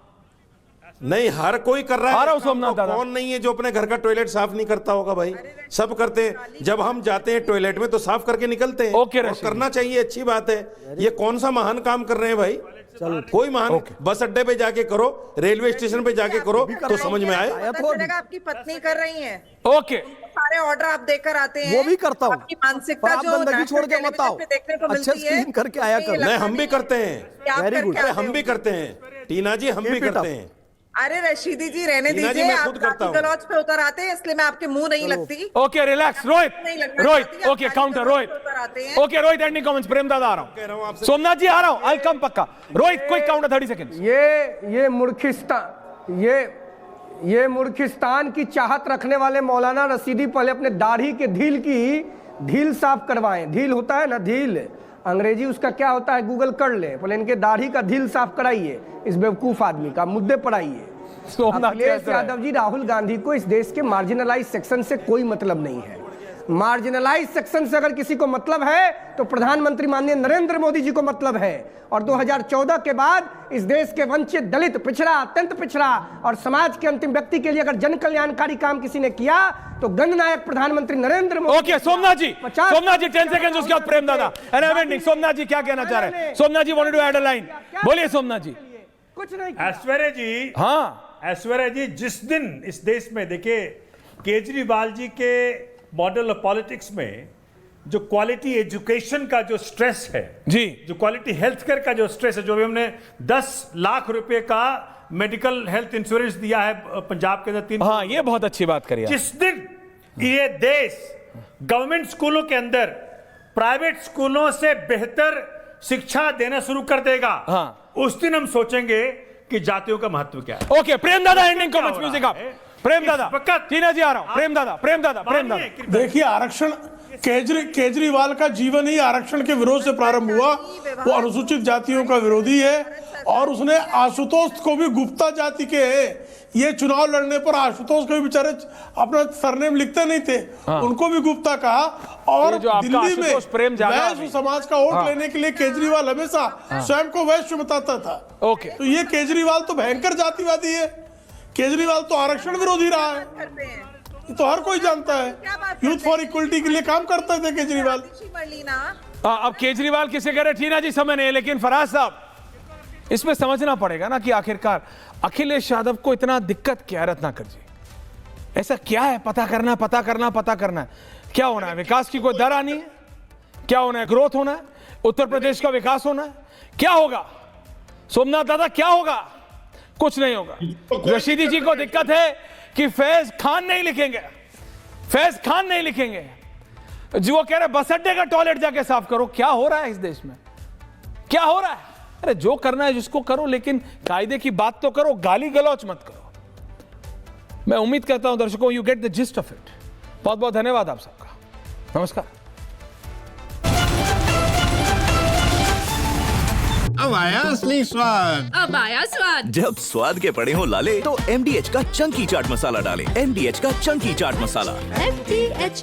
नहीं, हर कोई कर रहा है, तो कौन नहीं है जो अपने घर का टॉयलेट साफ नहीं करता होगा? भाई सब करते हैं। जब हम जाते हैं टॉयलेट में तो साफ करके निकलते हैं। ओके, और करना चाहिए, अच्छी बात है। ये कौन सा महान काम कर रहे हैं भाई? चलो कोई महान, बस अड्डे पे जाके करो, रेलवे स्टेशन पे जाके करो तो समझ में आए। आपकी पत्नी कर रही है, ओके, सारे ऑर्डर आप देकर आते हैं। वो भी करता हूँ। आपकी मानसिकता जो गंदगी छोड़ के मत आओ, देखने को अच्छे मिलती है करके आया करो। नहीं, हम भी करते हैं, वेरी गुड, हम भी करते हैं टीना जी, हम भी करते हैं। अरे रशीदी जी रहने टीना जी, दीजिए, मैं आप खुद करता जाति हूं। गलौज पे उतर आते हैं इसलिए मैं आपके मुंह नहीं लगती। ओके रिलैक्स रोहित, नहीं लगना रोहित चाहती, आप ओके जाति काउंटर गलौज रोहित, पे उतर आते हैं। Okay Rohit ending comments. Prem दादा आ रहा हूं, सोमनाथ जी आ रहा हूं, आई कम पक्का। Rohit quick counter 30 seconds. ये मूर्खिस्तान की चाहत रखने वाले मौलाना रशीदी पहले अपने दाढ़ी के ढील साफ करवाएं। ढील होता है ना, ढील अंग्रेजी उसका क्या होता है गूगल कर ले, पहले इनके दाढ़ी का ढील साफ कराइए, इस बेवकूफ आदमी का। मुद्दे पर आइए। अखिलेश यादव जी, राहुल गांधी को इस देश के मार्जिनलाइज सेक्शन से कोई मतलब नहीं है। मार्जिनलाइज सेक्शन से अगर किसी को मतलब है तो प्रधानमंत्री माननीय नरेंद्र मोदी जी को मतलब है। और 2014 के बाद इस देश के वंचित, दलित, पिछड़ा, अत्यंत पिछड़ा और समाज के अंतिम व्यक्ति के लिए अगर जन कल्याणकारी काम किसी ने किया तो गणनायक प्रधानमंत्री नरेंद्र मोदी। ओके सोमनाथ जी 10 सेकंड्स, उसके बाद प्रेम दादा एंडिंग। सोमनाथ जी क्या कहना चाह रहे हैं? Somnath ji wanted to add a line, बोलिए सोमनाथ जी। कुछ नहीं। ऐश्वर्या जी, हाँ ऐश्वर्या जी, जिस दिन इस देश में देखिए केजरीवाल जी के मॉडल ऑफ पॉलिटिक्स में जो क्वालिटी एजुकेशन का जो स्ट्रेस है जी, जो क्वालिटी हेल्थ केयर का जो स्ट्रेस है, जो भी हमने 10 लाख रुपए का मेडिकल हेल्थ इंश्योरेंस दिया है पंजाब के अंदर 3। हाँ ये बहुत अच्छी बात करी। जिस दिन ये देश गवर्नमेंट स्कूलों के अंदर प्राइवेट स्कूलों से बेहतर शिक्षा देना शुरू कर देगा, हाँ, उस दिन हम सोचेंगे कि जातियों का महत्व क्या है। ओके प्रेम दादा एंडिंग कमेंट्स, म्यूजिक आप। प्रेम दादा, टीना जी आ रहा हूं। प्रेम दादा। देखिए आरक्षण, केजरीवाल का जीवन ही आरक्षण के विरोध से प्रारंभ हुआ। वो अनुसूचित जातियों का विरोधी है और उसने आशुतोष को भी गुप्ता जाति के ये चुनाव लड़ने पर आशुतोष को भी बेचारे अपना सरनेम लिखते नहीं थे, उनको भी गुप्ता कहा। और दिल्ली में वैश्य समाज का वोट लेने के लिए केजरीवाल हमेशा स्वयं को वैश्य बताता था। ओके, तो ये केजरीवाल तो भयंकर जातिवादी है। केजरीवाल तो आरक्षण विरोधी रहा है, तो हर कोई जानता है। यूथ फॉर इक्वलिटी के लिए काम करते थे केजरीवाल। अब केजरीवाल किसे कह रहे टीना जी समय नहीं, लेकिन फराज साहब इसमें समझना पड़ेगा ना कि आखिरकार अखिलेश यादव को इतना दिक्कत क्या है। रत्नाकर जी ऐसा क्या है? पता करना है। क्या होना है? विकास की कोई दर आनी है? क्या होना है? ग्रोथ होना है? उत्तर प्रदेश का विकास होना है? क्या होगा सोमनाथ दादा, क्या होगा? कुछ नहीं होगा। रशीदी जी को दिक्कत है कि फैज खान नहीं लिखेंगे जी। वो कह रहे बस अड्डे का टॉयलेट जाके साफ करो। क्या हो रहा है इस देश में? क्या हो रहा है? अरे जो करना है जिसको करो, लेकिन कायदे की बात तो करो, गाली गलौच मत करो। मैं उम्मीद करता हूं दर्शकों you get the gist of it. बहुत बहुत धन्यवाद आप सबका। नमस्कार। अब आया असली स्वाद। जब स्वाद के पड़े हो लाले तो MDH का चंकी चाट मसाला डालें। MDH का चंकी चाट मसाला। MDH